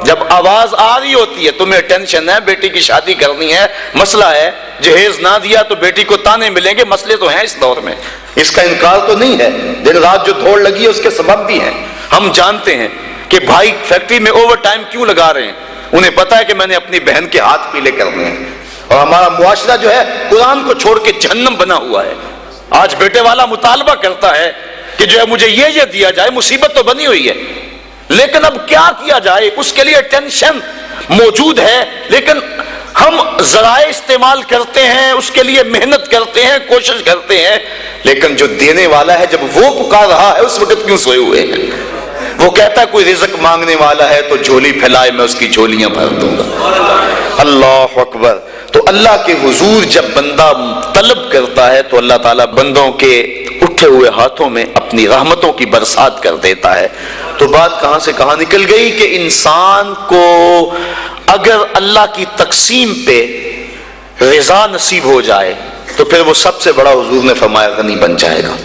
جب آواز آ رہی ہوتی ہے تمہیں ٹینشن ہے, بیٹی کی شادی کرنی ہے, مسئلہ ہے, جہیز نہ دیا تو بیٹی کو تانے ملیں گے, مسئلے تو ہیں اس دور میں, اس کا انکار تو نہیں ہے. دن رات جو دوڑ لگی ہے اس کے سبب بھی ہیں. ہم جانتے ہیں کہ بھائی فیکٹری میں اوور ٹائم کیوں لگا رہے ہیں, انہیں پتا ہے کہ میں نے اپنی بہن کے ہاتھ پیلے کرنے ہیں. اور ہمارا معاشرہ جو ہے قرآن کو چھوڑ کے جہنم بنا ہوا ہے. آج بیٹے والا مطالبہ کرتا ہے کہ جو ہے مجھے یہ دیا جائے, مصیبت تو بنی ہوئی ہے, لیکن اب کیا کیا جائے, اس کے لیے ٹینشن موجود ہے, لیکن ہم ذرائع استعمال کرتے ہیں, اس کے لیے محنت کرتے ہیں, کوشش کرتے ہیں, لیکن جو دینے والا ہے جب وہ پکار رہا ہے اس وقت کیوں سوئے ہوئے ہیں؟ وہ کہتا ہے کوئی رزق مانگنے والا ہے تو جھولی پھیلائے, میں اس کی جھولیاں بھر دوں گا. اللہ اکبر. تو اللہ کے حضور جب بندہ طلب کرتا ہے تو اللہ تعالیٰ بندوں کے اٹھے ہوئے ہاتھوں میں اپنی رحمتوں کی برسات کر دیتا ہے. تو بات کہاں سے کہاں نکل گئی کہ انسان کو اگر اللہ کی تقسیم پہ رضا نصیب ہو جائے تو پھر وہ سب سے بڑا حضور نے فرمایا غنی بن جائے گا.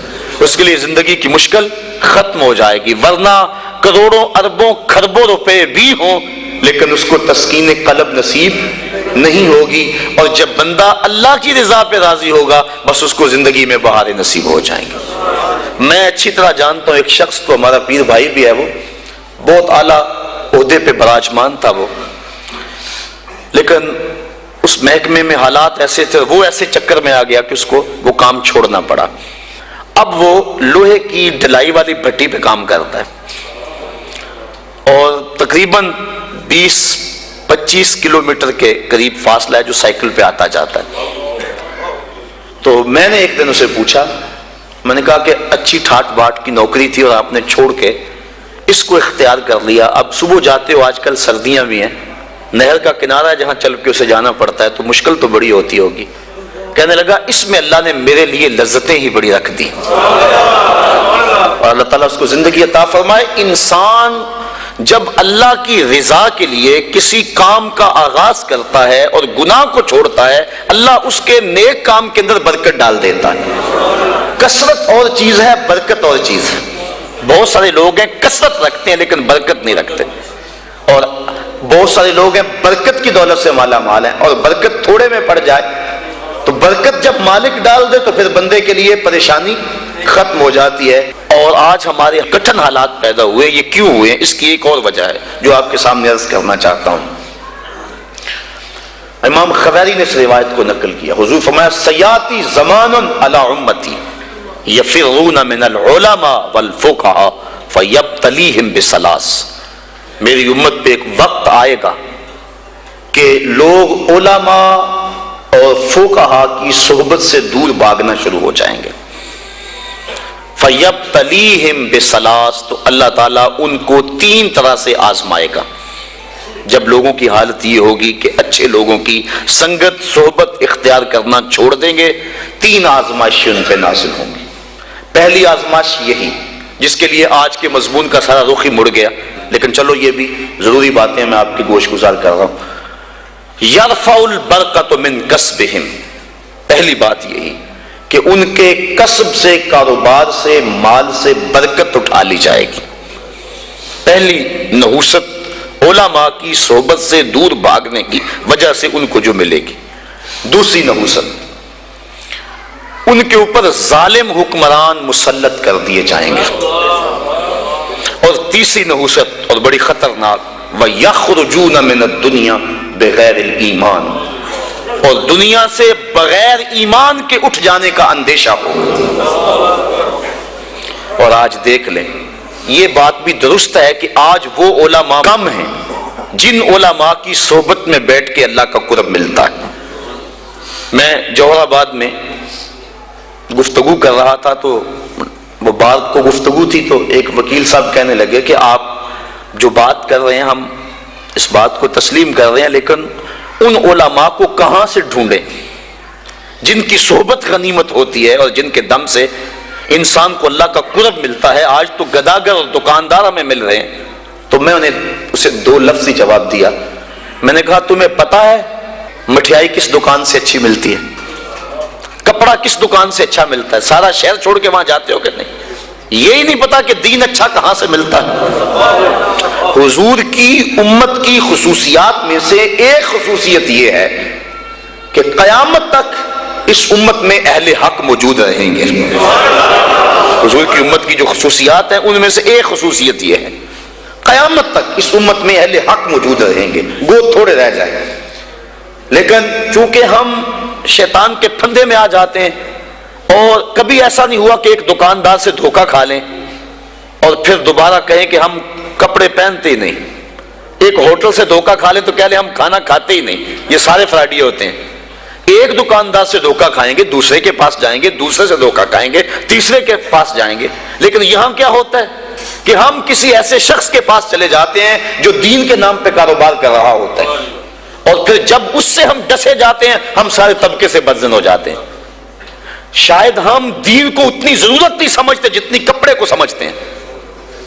اس کے لیے زندگی کی مشکل ختم ہو جائے گی, ورنہ کروڑوں اربوں خربوں روپے بھی ہوں لیکن اس کو تسکین قلب نصیب نہیں ہوگی. اور جب بندہ اللہ کی رضا پہ راضی ہوگا بس اس کو زندگی میں بہاریں نصیب ہو جائیں گی. میں اچھی طرح جانتا ہوں ایک شخص کو, ہمارا پیر بھائی بھی ہے, وہ بہت اعلیٰ عہدے پہ براجمان تھا وہ, لیکن اس محکمے میں حالات ایسے تھے, وہ ایسے چکر میں آ گیا کہ اس کو وہ کام چھوڑنا پڑا. اب وہ لوہے کی ڈھلائی والی بھٹی پہ کام کرتا ہے اور تقریباً 20-25 کلومیٹر کے قریب فاصلہ ہے جو سائیکل پہ آتا جاتا ہے. تو میں نے ایک دن اسے پوچھا, میں نے کہا کہ اچھی ٹھاٹ باٹ کی نوکری تھی اور آپ نے چھوڑ کے اس کو اختیار کر لیا, اب صبح جاتے ہو, آج کل سردیاں بھی ہیں, نہر کا کنارہ ہے جہاں چل کے اسے جانا پڑتا ہے, تو مشکل تو بڑی ہوتی ہوگی. کہنے لگا اس میں اللہ نے میرے لیے لذتیں ہی بڑی رکھ دی, اور اللہ تعالیٰ اس کو زندگی عطا فرمائے. انسان جب اللہ کی رضا کے لیے کسی کام کا آغاز کرتا ہے اور گناہ کو چھوڑتا ہے, اللہ اس کے نیک کام کے اندر برکت ڈال دیتا ہے. کثرت اور چیز ہے, برکت اور چیز ہے. بہت سارے لوگ ہیں کثرت رکھتے ہیں لیکن برکت نہیں رکھتے, اور بہت سارے لوگ ہیں برکت کی دولت سے مالا مال ہیں, اور برکت تھوڑے میں پڑ جائے برکت جب مالک ڈال دے تو پھر بندے کے لیے پریشانی ختم ہو جاتی ہے۔ اور آج ہمارے کٹھن حالات پیدا ہوئے، یہ کیوں ہوئے؟ اس کی ایک اور وجہ ہے جو آپ کے سامنے عرض کرنا چاہتا ہوں۔ امام خبیری نے اس روایت کو نقل کیا، حضور فرمایا سیاتی زمان علی امتی یفرون من العلماء والفقہاء فیبتلیہم بثلاث، میری امت پہ ایک وقت آئے گا کہ لوگ علماء اور فقہاء کی صحبت سے دور بھاگنا شروع ہو جائیں گے۔ فیبتلیہم بثلاث، تو اللہ تعالیٰ ان کو 3 طرح سے آزمائے گا۔ جب لوگوں کی حالت یہ ہوگی کہ اچھے لوگوں کی سنگت صحبت اختیار کرنا چھوڑ دیں گے، 3 آزمائشیں ان پہ نازل ہوں گی۔ پہلی آزمائش یہی، جس کے لیے آج کے مضمون کا سارا رخ ہی مڑ گیا، لیکن چلو یہ بھی ضروری باتیں میں آپ کی گوش گزار کر رہا ہوں۔ یرفع البرکۃ من کسبہم، پہلی بات یہی کہ ان کے کسب سے، کاروبار سے، مال سے برکت اٹھا لی جائے گی۔ پہلی نحوست علماء کی صحبت سے دور بھاگنے کی وجہ سے ان کو جو ملے گی۔ دوسری نحوست، ان کے اوپر ظالم حکمران مسلط کر دیے جائیں گے۔ اور تیسری نحوست اور بڑی خطرناک، وَيَخْرُجُونَ مِنَ الدُّنْيَا بِغَيْرِ الْإِيمَانِ، اور دنیا سے بغیر ایمان کے اٹھ جانے کا اندیشہ ہو۔ اور آج دیکھ لیں، یہ بات بھی درست ہے کہ آج وہ علماء کم ہیں جن علماء کی صحبت میں بیٹھ کے اللہ کا قرب ملتا ہے۔ میں جوہر آباد میں گفتگو کر رہا تھا تو وہ بات کو گفتگو تھی، تو ایک وکیل صاحب کہنے لگے کہ آپ جو بات کر رہے ہیں ہم اس بات کو تسلیم کر رہے ہیں، لیکن ان علماء کو کہاں سے ڈھونڈیں جن کی صحبت غنیمت ہوتی ہے اور جن کے دم سے انسان کو اللہ کا قرب ملتا ہے؟ آج تو گداگر اور دکاندار ہمیں مل رہے ہیں۔ تو میں انہیں اسے 2 لفظی جواب دیا، میں نے کہا تمہیں پتا ہے مٹھائی کس دکان سے اچھی ملتی ہے؟ کپڑا کس دکان سے اچھا ملتا ہے؟ سارا شہر چھوڑ کے وہاں جاتے ہو کہ نہیں؟ یہی نہیں پتا کہ دین اچھا کہاں سے ملتا ہے؟ حضور کی امت کی خصوصیات میں سے ایک خصوصیت یہ ہے کہ قیامت تک اس امت میں اہل حق موجود رہیں گے۔ حضور کی امت کی جو خصوصیات ہیں ان میں سے ایک خصوصیت یہ ہے، قیامت تک اس امت میں اہل حق موجود رہیں گے، گو تھوڑے رہ جائیں گے۔ لیکن چونکہ ہم شیطان کے پھندے میں آ جاتے ہیں، اور کبھی ایسا نہیں ہوا کہ ایک دکاندار سے دھوکہ کھا لیں اور پھر دوبارہ کہیں کہ ہم کپڑے پہنتے ہی نہیں، ایک ہوٹل سے دھوکہ کھا لیں تو کہہ لیں ہم کھانا کھاتے ہی نہیں۔ یہ سارے فراڈی ہوتے ہیں۔ ایک دکاندار سے دھوکہ کھائیں گے، دوسرے کے پاس جائیں گے، دوسرے سے دھوکہ کھائیں گے، تیسرے کے پاس جائیں گے۔ لیکن یہاں کیا ہوتا ہے کہ ہم کسی ایسے شخص کے پاس چلے جاتے ہیں جو دین کے نام پہ کاروبار کر رہا ہوتا ہے، اور پھر جب اس سے ہم ڈسے جاتے ہیں ہم سارے طبقے سے بدزن ہو جاتے ہیں۔ شاید ہم دین کو اتنی ضرورت نہیں سمجھتے جتنی کپڑے کو سمجھتے ہیں،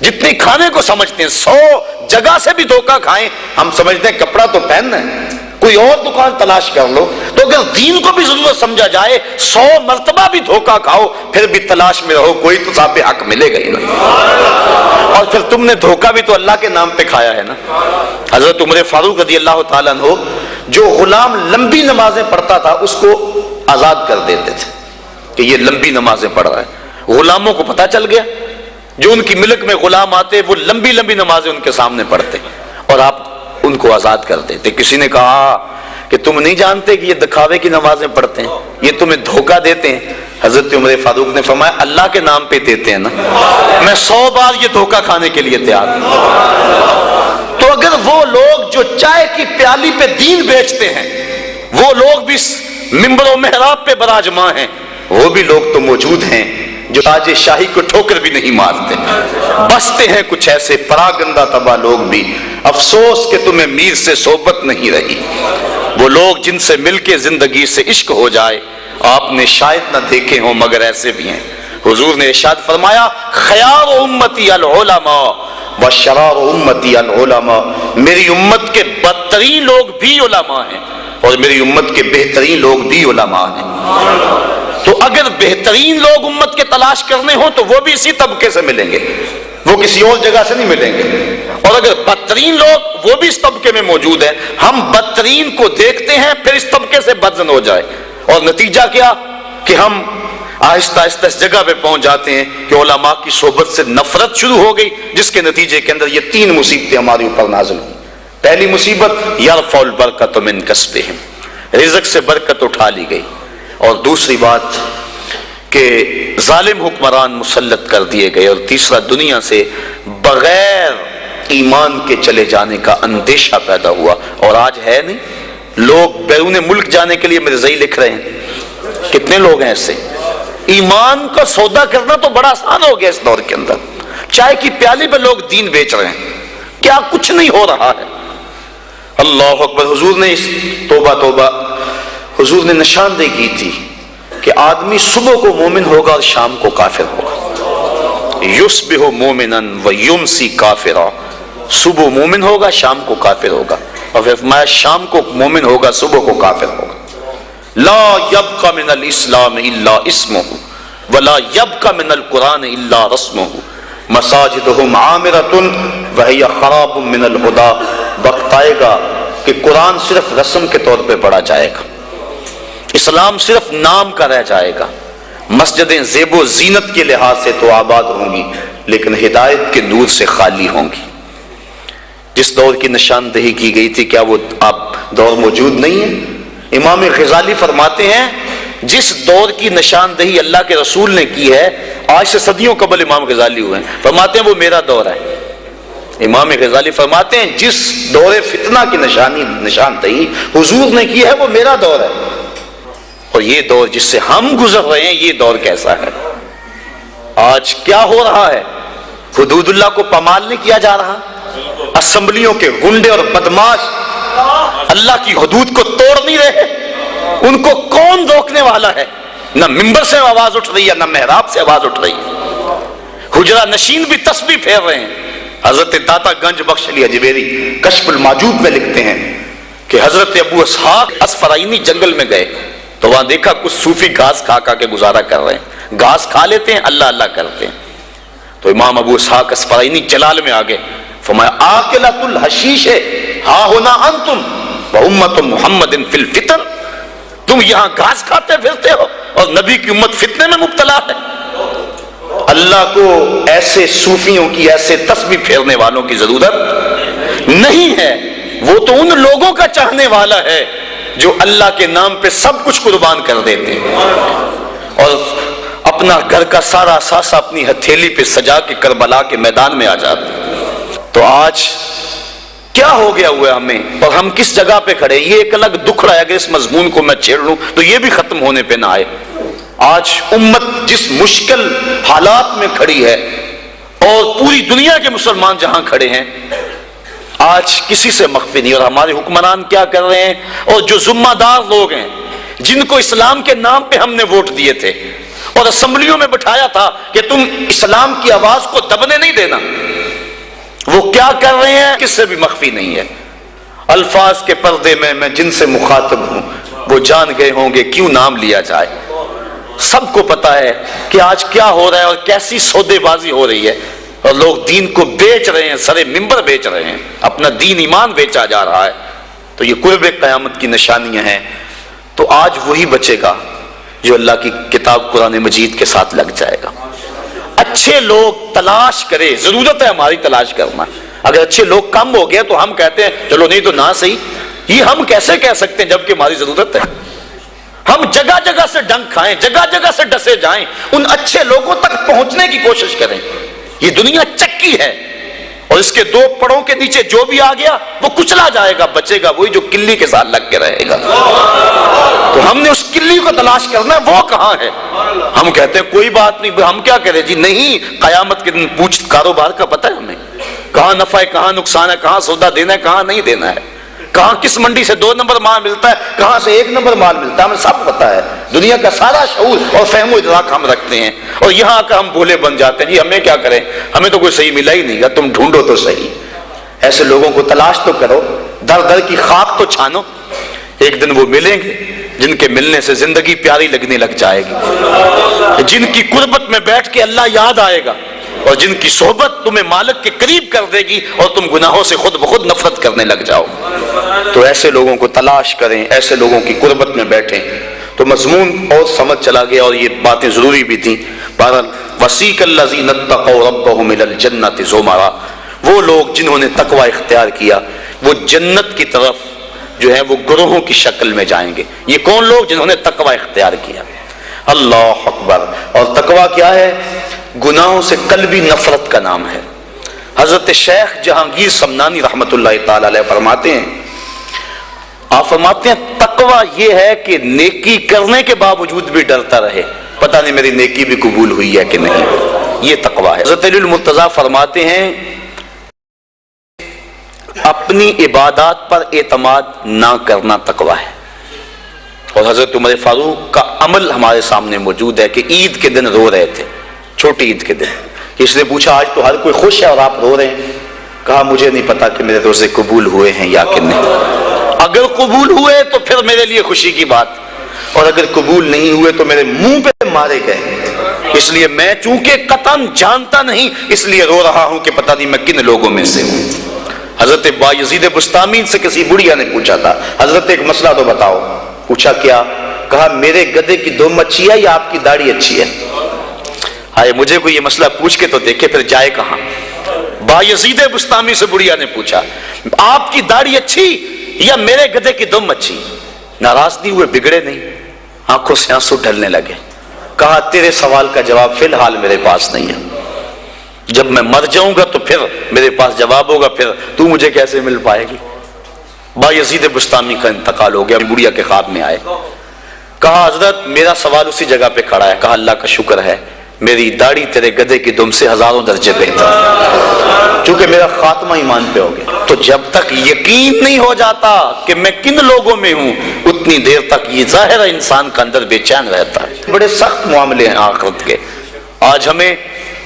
جتنی کھانے کو سمجھتے ہیں۔ 100 جگہ سے بھی دھوکہ کھائیں ہم سمجھتے ہیں کپڑا تو پہننا ہے، کوئی اور دکان تلاش کر لو۔ تو اگر دین کو بھی ضرورت سمجھا جائے 100 مرتبہ بھی دھوکہ کھاؤ پھر بھی تلاش میں رہو، کوئی تو صاحب حق ملے گا ہی نا۔ اور پھر تم نے دھوکہ بھی تو اللہ کے نام پہ کھایا ہے نا۔ حضرت عمر فاروق رضی اللہ تعالیٰ عنہ جو غلام لمبی نمازیں پڑھتا تھا اس کو آزاد کر دیتے تھے کہ یہ لمبی نمازیں پڑھ رہا ہے۔ غلاموں کو پتہ چل گیا، جو ان کی ملک میں غلام آتے وہ لمبی لمبی نمازیں ان کے سامنے پڑھتے اور آپ ان کو آزاد کر دیتے۔ کسی نے کہا کہ تم نہیں جانتے کہ یہ دکھاوے کی نمازیں پڑھتے ہیں، یہ تمہیں دھوکہ دیتے ہیں؟ حضرت عمر فاروق نے فرمایا اللہ کے نام پہ دیتے ہیں نا، میں 100 بار یہ دھوکہ کھانے کے لیے تیار ہوں۔ تو اگر وہ لوگ جو چائے کی پیالی پہ دین بیچتے ہیں وہ لوگ بھی منبر و محراب پہ براجماں ہیں، وہ بھی لوگ تو موجود ہیں جو تاج شاہی کو ٹھوکر بھی نہیں مارتے۔ بستے ہیں کچھ ایسے پراگندہ تباہ لوگ بھی، افسوس کہ تمہیں میر سے صحبت نہیں رہی۔ وہ لوگ جن سے مل کے زندگی سے عشق ہو جائے آپ نے شاید نہ دیکھے ہوں مگر ایسے بھی ہیں۔ حضور نے ارشاد فرمایا خیار امتی العلماء وشرار امتی العلماء، میری امت کے بدترین لوگ بھی علماء ہیں اور میری امت کے بہترین لوگ بھی علماء ہیں۔ تو اگر بہترین لوگ امت کے تلاش کرنے ہوں تو وہ بھی اسی طبقے سے ملیں گے، وہ کسی اور جگہ سے نہیں ملیں گے۔ اور اگر بدترین لوگ وہ بھی اس طبقے میں موجود ہیں، ہم بدترین کو دیکھتے ہیں پھر اس طبقے سے بدزن ہو جائے، اور نتیجہ کیا کہ ہم آہستہ آہستہ اس جگہ پہ پہنچ جاتے ہیں کہ علماء کی صحبت سے نفرت شروع ہو گئی، جس کے نتیجے کے اندر یہ 3 مصیبتیں ہمارے اوپر نازل ہوئی۔ پہلی مصیبت یرفع البرکۃ من کسبہم، رزق سے برکت اٹھا لی گئی، اور دوسری بات کہ ظالم حکمران مسلط کر دیے گئے، اور تیسرا دنیا سے بغیر ایمان کے چلے جانے کا اندیشہ پیدا ہوا۔ اور آج ہے نہیں، لوگ بیرون ملک جانے کے لیے مرزائی لکھ رہے ہیں، کتنے لوگ ہیں ایسے؟ ایمان کا سودا کرنا تو بڑا آسان ہو گیا اس دور کے اندر، چائے کی پیالی پہ لوگ دین بیچ رہے ہیں، کیا کچھ نہیں ہو رہا ہے۔ اللہ اکبر۔ حضور نے توبہ توبہ، حضور نے نشاندہی کی تھی کہ آدمی صبح کو مومن ہوگا اور شام کو کافر ہوگا، یصبح مومنا ویمسی کافرا، صبح مومن ہوگا شام کو کافر ہوگا، اور پھر فرمایا شام کو مومن ہوگا صبح کو کافر ہوگا۔ لا یبقى من الاسلام الا اسمہ ولا یبقى من القرآن الا رسمہ مساجدہم عامرۃ وہی خراب من الہدی۔ وقت آئے گا کہ قرآن صرف رسم کے طور پہ پڑھا جائے گا، اسلام صرف نام کا رہ جائے گا، مسجدیں زیب و زینت کے لحاظ سے تو آباد ہوں گی لیکن ہدایت کے نور سے خالی ہوں گی۔ جس دور کی نشاندہی کی گئی تھی، کیا وہ اب دور موجود نہیں ہے؟ امام غزالی فرماتے ہیں جس دور کی نشاندہی اللہ کے رسول نے کی ہے، آج سے صدیوں قبل امام غزالی ہوئے ہیں، فرماتے ہیں وہ میرا دور ہے۔ امام غزالی فرماتے ہیں جس دور فتنہ کی نشاندہی حضور نے کی ہے وہ میرا دور ہے، اور یہ دور جس سے ہم گزر رہے ہیں یہ دور کیسا ہے؟ آج کیا ہو رہا ہے؟ حدود اللہ کو پامال نہیں کیا جا رہا، اسمبلیوں کے گنڈے اور بدماش اللہ کی حدود کو توڑ نہیں رہے، ان کو کون روکنے والا ہے؟ نہ ممبر سے آواز اٹھ رہی ہے نہ محراب سے آواز اٹھ رہی ہے، حجرہ نشین بھی تسبیح پھیر رہے ہیں۔ حضرت داتا گنج بخش علی اجمیری کشف الماجوب میں لکھتے ہیں کہ حضرت ابو اسحاق اسفرائینی جنگل میں گئے تو وہاں دیکھا کچھ صوفی گھاس کھا کھا کے گزارا کر رہے ہیں، گھاس کھا لیتے ہیں اللہ اللہ کرتے ہیں۔ تو امام ابو اسحاق اسفرائینی جلال میں آگے فرمایا آکلۃ الحشیش ہا ہونا انتم وامۃ محمد فی الفتن، تم یہاں گھاس کھاتے پھرتے ہو اور نبی کی امت فتنے میں مبتلا ہے۔ اللہ کو ایسے صوفیوں کی، ایسے تسبیح پھیرنے والوں کی ضرورت نہیں ہے، وہ تو ان لوگوں کا چاہنے والا ہے جو اللہ کے نام پہ سب کچھ قربان کر دیتے ہیں اور اپنا گھر کا سارا اثاثہ اپنی ہتھیلی پہ سجا کے کربلا کے میدان میں آ جاتے ہیں۔ تو آج کیا ہو گیا ہوا ہے ہمیں، اور ہم کس جگہ پہ کھڑے؟ یہ ایک الگ دکھڑا ہے، اگر اس مضمون کو میں چھیڑ لوں تو یہ بھی ختم ہونے پہ نہ آئے۔ آج امت جس مشکل حالات میں کھڑی ہے اور پوری دنیا کے مسلمان جہاں کھڑے ہیں، آج کسی سے مخفی نہیں، اور ہمارے حکمران کیا کر رہے ہیں، اور جو ذمہ دار لوگ ہیں جن کو اسلام کے نام پہ ہم نے ووٹ دیے تھے اور اسمبلیوں میں بٹھایا تھا کہ تم اسلام کی آواز کو دبنے نہیں دینا، وہ کیا کر رہے ہیں کس سے بھی مخفی نہیں ہے۔ الفاظ کے پردے میں جن سے مخاطب ہوں وہ جان گئے ہوں گے کیوں نام لیا جائے۔ سب کو پتا ہے کہ آج کیا ہو رہا ہے اور کیسی سودے بازی ہو رہی ہے، اور لوگ دین کو بیچ رہے ہیں، سرے ممبر بیچ رہے ہیں، اپنا دین ایمان بیچا جا رہا ہے۔ تو یہ قرب قیامت کی نشانیاں ہیں۔ تو آج وہی بچے گا جو اللہ کی کتاب قرآن مجید کے ساتھ لگ جائے گا۔ اچھے لوگ تلاش کرے، ضرورت ہے ہماری تلاش کرنا۔ اگر اچھے لوگ کم ہو گئے تو ہم کہتے ہیں چلو نہیں تو نہ صحیح، یہ ہم کیسے کہہ سکتے ہیں جبکہ ہماری ضرورت ہے؟ ہم جگہ جگہ سے ڈنک کھائیں، جگہ جگہ سے ڈسے جائیں، ان اچھے لوگوں تک پہنچنے کی کوشش کریں۔ یہ دنیا چکی ہے اور اس کے دو پڑوں کے نیچے جو بھی آ گیا وہ کچلا جائے گا، بچے گا وہی جو کلی کے ساتھ لگ کے رہے گا۔ تو ہم نے اس کلی کو تلاش کرنا ہے، وہ کہاں ہے؟ ہم کہتے ہیں کوئی بات نہیں، ہم کیا کریں جی؟ نہیں، قیامت کے دن پوچھ کاروبار کا پتہ ہے ہمیں، کہاں نفع ہے کہاں نقصان ہے، کہاں سودا دینا ہے کہاں نہیں دینا ہے، کہاں کس منڈی سے 2 نمبر مال ملتا ہے کہاں سے 1 نمبر مال ملتا ہے، ہمیں سب پتا ہے۔ دنیا کا سارا شعور اور فہم و ادراک ہم رکھتے ہیں، اور یہاں آ کر ہم بھولے بن جاتے ہیں جی ہمیں کیا کریں، ہمیں تو کوئی صحیح ملا ہی نہیں گا، تم ڈھونڈو تو صحیح۔ ایسے لوگوں کو تلاش تو کرو، در در کی خاک تو چھانو، ایک دن وہ ملیں گے جن کے ملنے سے زندگی پیاری لگنے لگ جائے گی، جن کی قربت میں بیٹھ کے اللہ یاد آئے گا، اور جن کی صحبت تمہیں مالک کے قریب کر دے گی اور تم گناہوں سے خود بخود نفرت کرنے لگ جاؤ۔ تو ایسے لوگوں کو تلاش کریں، ایسے لوگوں کی قربت میں بیٹھیں، تو مضمون اور سمجھ چلا گیا اور یہ باتیں ضروری بھی تھیں. بہرحال وسیق الذین اتقوا ربهم الی الجنۃ زمرا، وہ لوگ جنہوں نے تقوی اختیار کیا وہ جنت کی طرف جو ہے وہ گروہوں کی شکل میں جائیں گے. یہ کون لوگ؟ جنہوں نے تقوی اختیار کیا. اللہ اکبر. اور تقوی کیا ہے؟ گناہوں سے قلبی نفرت کا نام ہے. حضرت شیخ جہانگیر سمنانی رحمت اللہ تعالی علیہ فرماتے ہیں، آپ فرماتے ہیں تقوی یہ ہے کہ نیکی کرنے کے باوجود بھی ڈرتا رہے پتہ نہیں میری نیکی بھی قبول ہوئی ہے کہ نہیں. یہ تقوی ہے. حضرت علی المرتضیٰ فرماتے ہیں اپنی عبادات پر اعتماد نہ کرنا تقوی ہے. اور حضرت عمر فاروق کا عمل ہمارے سامنے موجود ہے کہ عید کے دن رو رہے تھے، چھوٹی عید کے دن. اس نے پوچھا آج تو ہر کوئی خوش ہے اور آپ رو رہے ہیں؟ کہا مجھے نہیں پتا کہ میرے روزے قبول ہوئے ہیں یا کہ نہیں. اگر قبول ہوئے تو پھر میرے لیے خوشی کی بات، اور اگر قبول نہیں ہوئے تو میرے منہ پہ مارے گئے. اس لیے میں چونکہ قطعاً جانتا نہیں اس لیے رو رہا ہوں کہ پتہ نہیں میں کن لوگوں میں سے ہوں. حضرت بایزید بستامی سے کسی بڑھیا نے پوچھا تھا حضرت ایک مسئلہ تو بتاؤ. پوچھا کیا؟ کہا میرے گدھے کی دم اچھی ہے یا آپ کی داڑھی اچھی ہے؟ ہائے مجھے کوئی یہ مسئلہ پوچھ کے تو دیکھے پھر جائے کہاں. بایزید بستامی سے بڑھیا نے پوچھا آپ کی داڑھی اچھی یا میرے گدھے کی دم اچھی؟ ناراض نہیں ہوئے، بگڑے نہیں، آنکھوں سے آنسو ڈھلنے لگے. کہا تیرے سوال کا جواب فی الحال میرے پاس نہیں ہے، جب میں مر جاؤں گا تو پھر میرے پاس جواب ہوگا، پھر تو مجھے کیسے مل پائے گی. بایزید بستامی کا انتقال ہو گیا. بڑھیا کے خواب میں آئے. کہا حضرت میرا سوال اسی جگہ پہ کھڑا ہے. کہا اللہ کا شکر ہے میری داڑھی تیرے گدھے کی دم سے ہزاروں درجے بہتر ہے، چونکہ میرا خاتمہ ایمان پہ ہو گیا. تو جب تک یقین نہیں ہو جاتا کہ میں کن لوگوں میں ہوں اتنی دیر تک یہ ظاہر انسان کا اندر بے چین رہتا ہے. بڑے سخت معاملے ہیں آخرت کے. آج ہمیں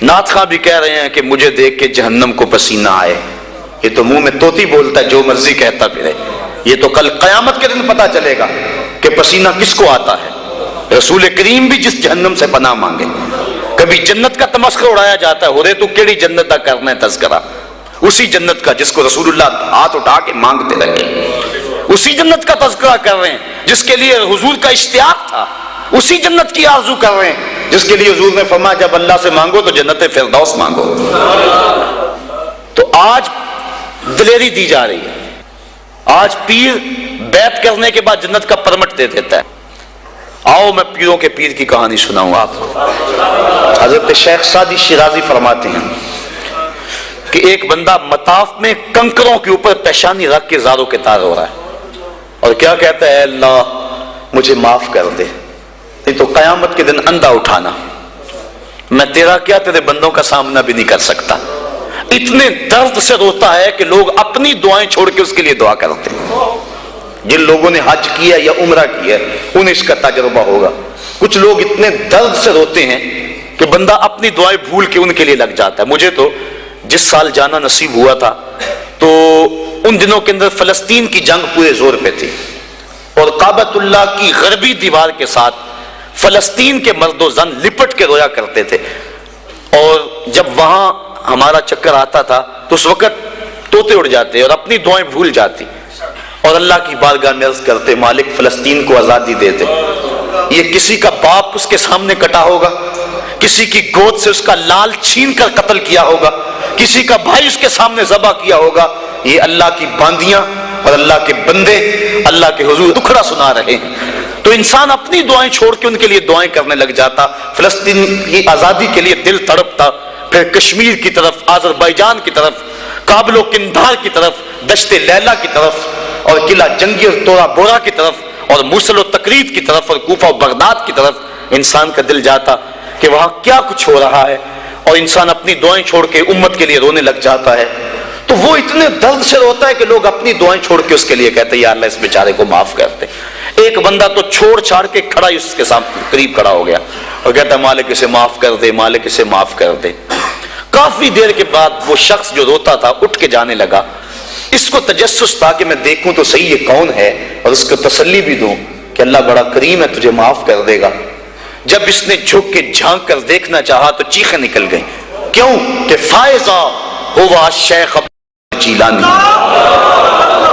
نعت خواں بھی کہہ رہے ہیں کہ مجھے دیکھ کے جہنم کو پسینہ آئے. یہ تو منہ میں طوطی بولتا ہے، جو مرضی کہتا پھرے. یہ تو کل قیامت کے دن پتا چلے گا کہ پسینہ کس کو آتا ہے. رسول کریم بھی جس جہنم سے پناہ مانگے. کبھی جنت کا تمسخر اڑایا جاتا ہے، ہو رہے تو کیڑی جنت کا کرنا ہے تذکرہ، اسی جنت کا جس کو رسول اللہ ہاتھ اٹھا کے مانگتے رہے. اسی جنت کا تذکرہ کر رہے ہیں جس کے لیے حضور کا اشتیاق تھا. اسی جنت کی آرزو کر رہے ہیں جس کے لیے حضور نے فرمایا جب اللہ سے مانگو تو جنت فردوس مانگو. تو آج دلیری دی جا رہی ہے. آج پیر بیعت کرنے کے بعد جنت کا پرمٹ دے دیتا ہے. آؤ میں پیروں کے پیر کی کہانی سناؤں آپ کو. حضرت شیخ سعدی شیرازی فرماتے ہیں کہ ایک بندہ مطاف میں کنکروں کے اوپر پیشانی رکھ کے زاروں کے تار ہو رہا ہے اور کیا کہتا ہے اللہ مجھے معاف کر دے نہیں تو قیامت کے دن اندھا اٹھانا، میں تیرا کیا تیرے بندوں کا سامنا بھی نہیں کر سکتا. اتنے درد سے روتا ہے کہ لوگ اپنی دعائیں چھوڑ کے اس کے لیے دعا کرتے ہیں. جن لوگوں نے حج کیا یا عمرہ کیا انہیں اس کا تجربہ ہوگا. کچھ لوگ اتنے درد سے روتے ہیں کہ بندہ اپنی دعائیں بھول کے ان کے لیے لگ جاتا ہے. مجھے تو جس سال جانا نصیب ہوا تھا تو ان دنوں کے اندر فلسطین کی جنگ پورے زور پہ تھی اور کعبۃ اللہ کی غربی دیوار کے ساتھ فلسطین کے مرد و زن لپٹ کے رویا کرتے تھے. اور جب وہاں ہمارا چکر آتا تھا تو اس وقت طوطے اڑ جاتے اور اپنی دعائیں بھول جاتی اور اللہ کی بارگاہ میں عرض کرتے مالک فلسطین کو آزادی دے دے. یہ کسی کا باپ اس کے سامنے کٹا ہوگا، کسی کی گود سے اس کا لال چھین کر قتل کیا ہوگا، کسی کا بھائی اس کے سامنے ذبح کیا ہوگا. یہ اللہ کی باندیاں اور اللہ کے بندے اللہ کے حضور دکھڑا سنا رہے ہیں. تو انسان اپنی دعائیں چھوڑ کے ان کے لیے دعائیں کرنے لگ جاتا. فلسطین کی آزادی کے لیے دل تڑپتا، پھر کشمیر کی طرف، آذربائیجان کی طرف، کابل و قندھار کی طرف، دشت لیلا کی طرف اور قلعہ جنگی اور تورا بورا کی طرف اور موصل و تقرید کی طرف اور کوفہ و بغداد کی طرف انسان کا دل جاتا کہ وہاں کیا کچھ ہو رہا ہے. اور انسان اپنی دعائیں چھوڑ کے امت کے لیے رونے لگ جاتا ہے. تو وہ اتنے درد سے روتا ہے کہ لوگ اپنی دعائیں چھوڑ کے اس کے لیے کہتے ہیں یا اللہ اس بیچارے کو معاف کرتے. ایک بندہ تو چھوڑ چھاڑ کے کھڑا ہی اس کے سامنے قریب کھڑا ہو گیا اور کہتا ہے مالک اسے معاف کر دے، مالک اسے معاف کر دے. کافی دیر کے بعد وہ شخص جو روتا تھا اٹھ کے جانے لگا. اس کو تجسس تھا کہ میں دیکھوں تو صحیح یہ کون ہے اور اس کو تسلی بھی دوں کہ اللہ بڑا کریم ہے تجھے معاف کر دے گا. جب اس نے جھک کے جھانک کر دیکھنا چاہا تو چیخیں نکل گئیں. کیوں کہ فائزہ ہوا شیخ جیلانی.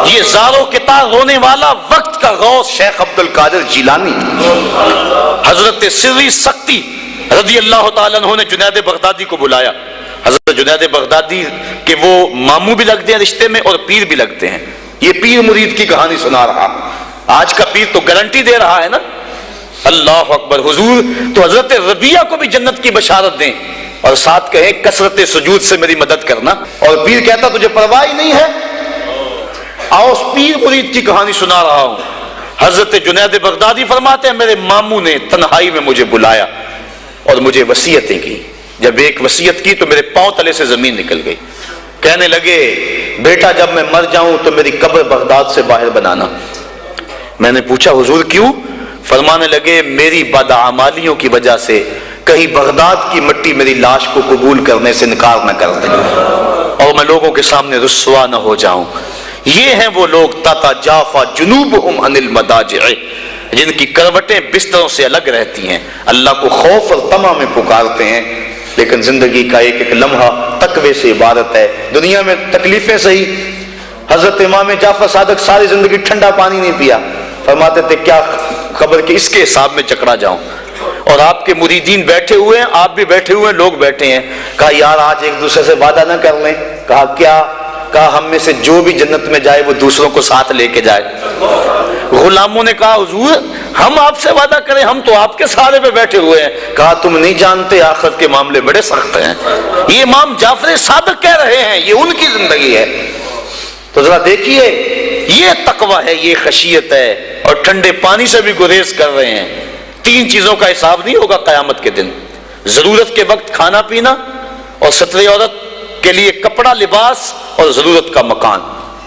یہ زاروں کے تار رونے والا وقت کا غوث شیخ عبد القادر جیلانی، حضرت سری سختی رضی اللہ تعالیٰ عنہ نے جنید بغدادی کو بلایا. حضرت جنید بغدادی کے وہ ماموں بھی لگتے ہیں رشتے میں اور پیر بھی لگتے ہیں. یہ پیر مرید کی کہانی سنا رہا. آج کا پیر تو گارنٹی دے رہا ہے نا، اللہ اکبر. حضور تو حضرت ربیہ کو بھی جنت کی بشارت دیں اور ساتھ کہیں کثرت سجود سے میری مدد کرنا. اور پیر کہتا تجھے پرواہ نہیں ہے. آؤ اس پیر مرید کی کہانی سنا رہا ہوں. حضرت جنید بغدادی فرماتے ہیں میرے ماموں نے تنہائی میں مجھے بلایا اور مجھے وصیتیں کی. جب ایک وصیت کی تو میرے پاؤں تلے سے زمین نکل گئی. کہنے لگے بیٹا جب میں مر جاؤں تو میری قبر بغداد سے باہر بنانا. میں نے پوچھا حضور کیوں؟ فرمانے لگے میری بدعمالیوں کی وجہ سے کہیں بغداد کی مٹی میری لاش کو قبول کرنے سے انکار نہ کر دے اور میں لوگوں کے سامنے رسوا نہ ہو جاؤں. یہ ہیں وہ لوگ تتجافا جنوبہم عن المضاجع، جن کی کروٹیں بستروں سے الگ رہتی ہیں، اللہ کو خوف اور طمع میں پکارتے ہیں، لیکن زندگی کا ایک ایک لمحہ تقوی سے عبارت ہے. دنیا میں تکلیفیں سہی. حضرت امام جعفر صادق ساری زندگی ٹھنڈا پانی نہیں پیا. فرماتے تھے کیا خبر کہ اس کے حساب میں چکرا جاؤں. اور آپ کے مریدین بیٹھے ہوئے ہیں، آپ بھی بیٹھے ہوئے ہیں، لوگ بیٹھے ہیں. کہا یار آج ایک دوسرے سے وعدہ نہ کر لیں. کہا کیا؟ کہا ہم میں سے جو بھی جنت میں جائے وہ دوسروں کو ساتھ لے کے جائے. غلاموں نے کہا حضور ہم آپ سے وعدہ کریں، ہم تو آپ کے سہارے پہ بیٹھے ہوئے ہیں. کہا تم نہیں جانتے آخرت کے معاملے بڑے سخت ہیں. یہ امام جعفر صادق کہہ رہے ہیں، یہ ان کی زندگی ہے. تو ذرا دیکھیے یہ تقویٰ ہے، یہ خشیت ہے. اور ٹھنڈے پانی سے بھی گریز کر رہے ہیں. 3 چیزوں کا حساب نہیں ہوگا قیامت کے دن. ضرورت کے وقت کھانا پینا، اور ستر عورت کے لیے کپڑا لباس، اور ضرورت کا مکان.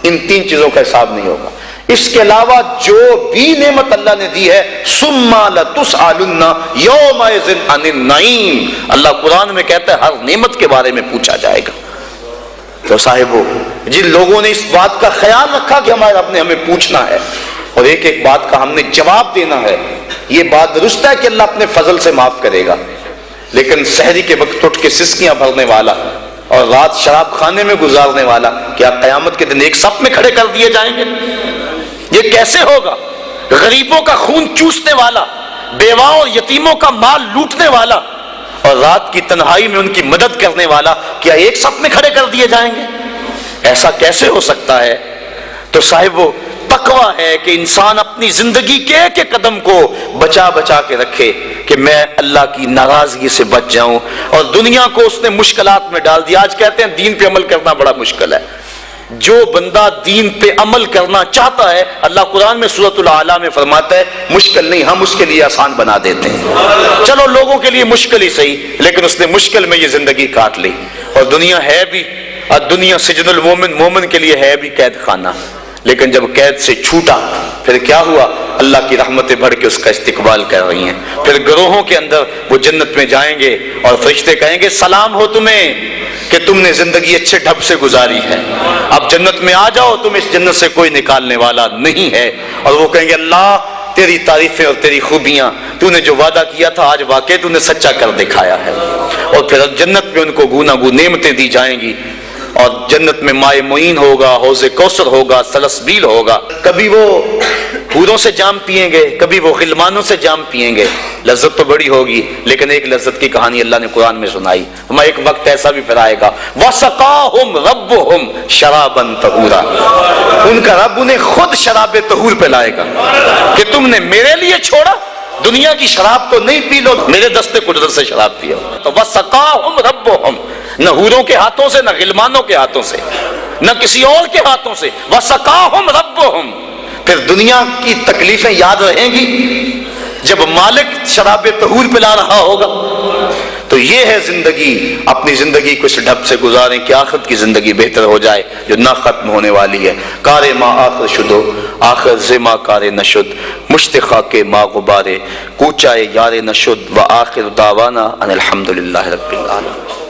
ان 3 چیزوں کا حساب نہیں ہوگا. اس کے علاوہ جو بھی نعمت اللہ نے دی ہے ثم لتسألن یومئذ عن النعیم، اللہ قرآن میں کہتا ہے ہر نعمت کے بارے میں پوچھا جائے گا. تو صاحبو جن لوگوں نے اس بات کا خیال رکھا کہ ہمارے رب نے ہمیں پوچھنا ہے اور ایک ایک بات کا ہم نے جواب دینا ہے، یہ بات درست ہے کہ اللہ اپنے فضل سے معاف کرے گا. لیکن سحری کے وقت اٹھ کے سسکیاں بھرنے والا اور رات شراب خانے میں گزارنے والا کیا قیامت کے دن ایک صف میں کھڑے کر دیے جائیں گے؟ یہ کیسے ہوگا؟ غریبوں کا خون چوسنے والا، بیواؤں اور یتیموں کا مال لوٹنے والا اور رات کی تنہائی میں ان کی مدد کرنے والا کیا ایک صف میں کھڑے کر دیے جائیں گے؟ ایسا کیسے ہو سکتا ہے؟ تو صاحب وہ تقویٰ ہے کہ انسان اپنی زندگی کے ایک ایک قدم کو بچا بچا کے رکھے کہ میں اللہ کی ناراضگی سے بچ جاؤں. اور دنیا کو اس نے مشکلات میں ڈال دیا. آج کہتے ہیں دین پہ عمل کرنا بڑا مشکل ہے. جو بندہ دین پہ عمل کرنا چاہتا ہے اللہ قرآن میں سورۃ الاعلیٰ میں فرماتا ہے مشکل نہیں، ہم اس کے لیے آسان بنا دیتے ہیں. چلو لوگوں کے لیے مشکل ہی صحیح، لیکن اس نے مشکل میں یہ زندگی کاٹ لی. اور دنیا ہے بھی، دنیا سجن المومن، مومن کے لیے ہے بھی قید خانہ. لیکن جب قید سے چھوٹا پھر کیا ہوا؟ اللہ کی رحمتیں بڑھ کے اس کا استقبال کر رہی ہیں. پھر گروہوں کے اندر وہ جنت میں جائیں گے اور فرشتے کہیں گے سلام ہو تمہیں کہ تم نے زندگی اچھے ڈھب سے گزاری ہے، اب جنت میں آ جاؤ، تم اس جنت سے کوئی نکالنے والا نہیں ہے. اور وہ کہیں گے اللہ تیری تعریفیں اور تیری خوبیاں، تو نے جو وعدہ کیا تھا آج واقعی تو نے سچا کر دکھایا ہے. اور پھر جنت میں ان کو گوناگون نعمتیں دی جائیں گی اور جنت میں مائے معین ہوگا، حوض کوثر ہوگا، سلسبیل ہوگا. کبھی وہ حوروں سے جام پیئیں گے، کبھی وہ غلمانوں سے جام پیئیں گے. لذت تو بڑی ہوگی، لیکن ایک لذت کی کہانی اللہ نے قرآن میں سنائی. ہمیں ایک وقت ایسا بھی پھر آئے گا وَسَقَاهُمْ رَبُّهُمْ شَرَابًا طَهُورًا، ان کا رب انہیں خود شراب طہور پلائے گا کہ تم نے میرے لیے چھوڑا، دنیا کی شراب تو نہیں پی لو، میرے دستے قدرت سے شراب پیو. تو وَسَقَاهُمْ رَبُّهُمْ، نہ حوروں کے ہاتھوں سے، نہ غلمانوں کے ہاتھوں سے، نہ کسی اور کے ہاتھوں سے. وَسَقَاهُمْ رَبُّهُمْ. پھر دنیا کی تکلیفیں یاد رہیں گی جب مالک شراب طہور پلا رہا ہوگا. تو یہ ہے زندگی. اپنی زندگی کو اس ڈھب سے گزاریں کہ آخرت کی زندگی بہتر ہو جائے جو نہ ختم ہونے والی ہے. کار ما آخر شدو آخر زما کار نشد، مشتخا کے ما غبارے کوچائے یار نشد، و آخر دعوانا ان الحمدللہ رب العالمین.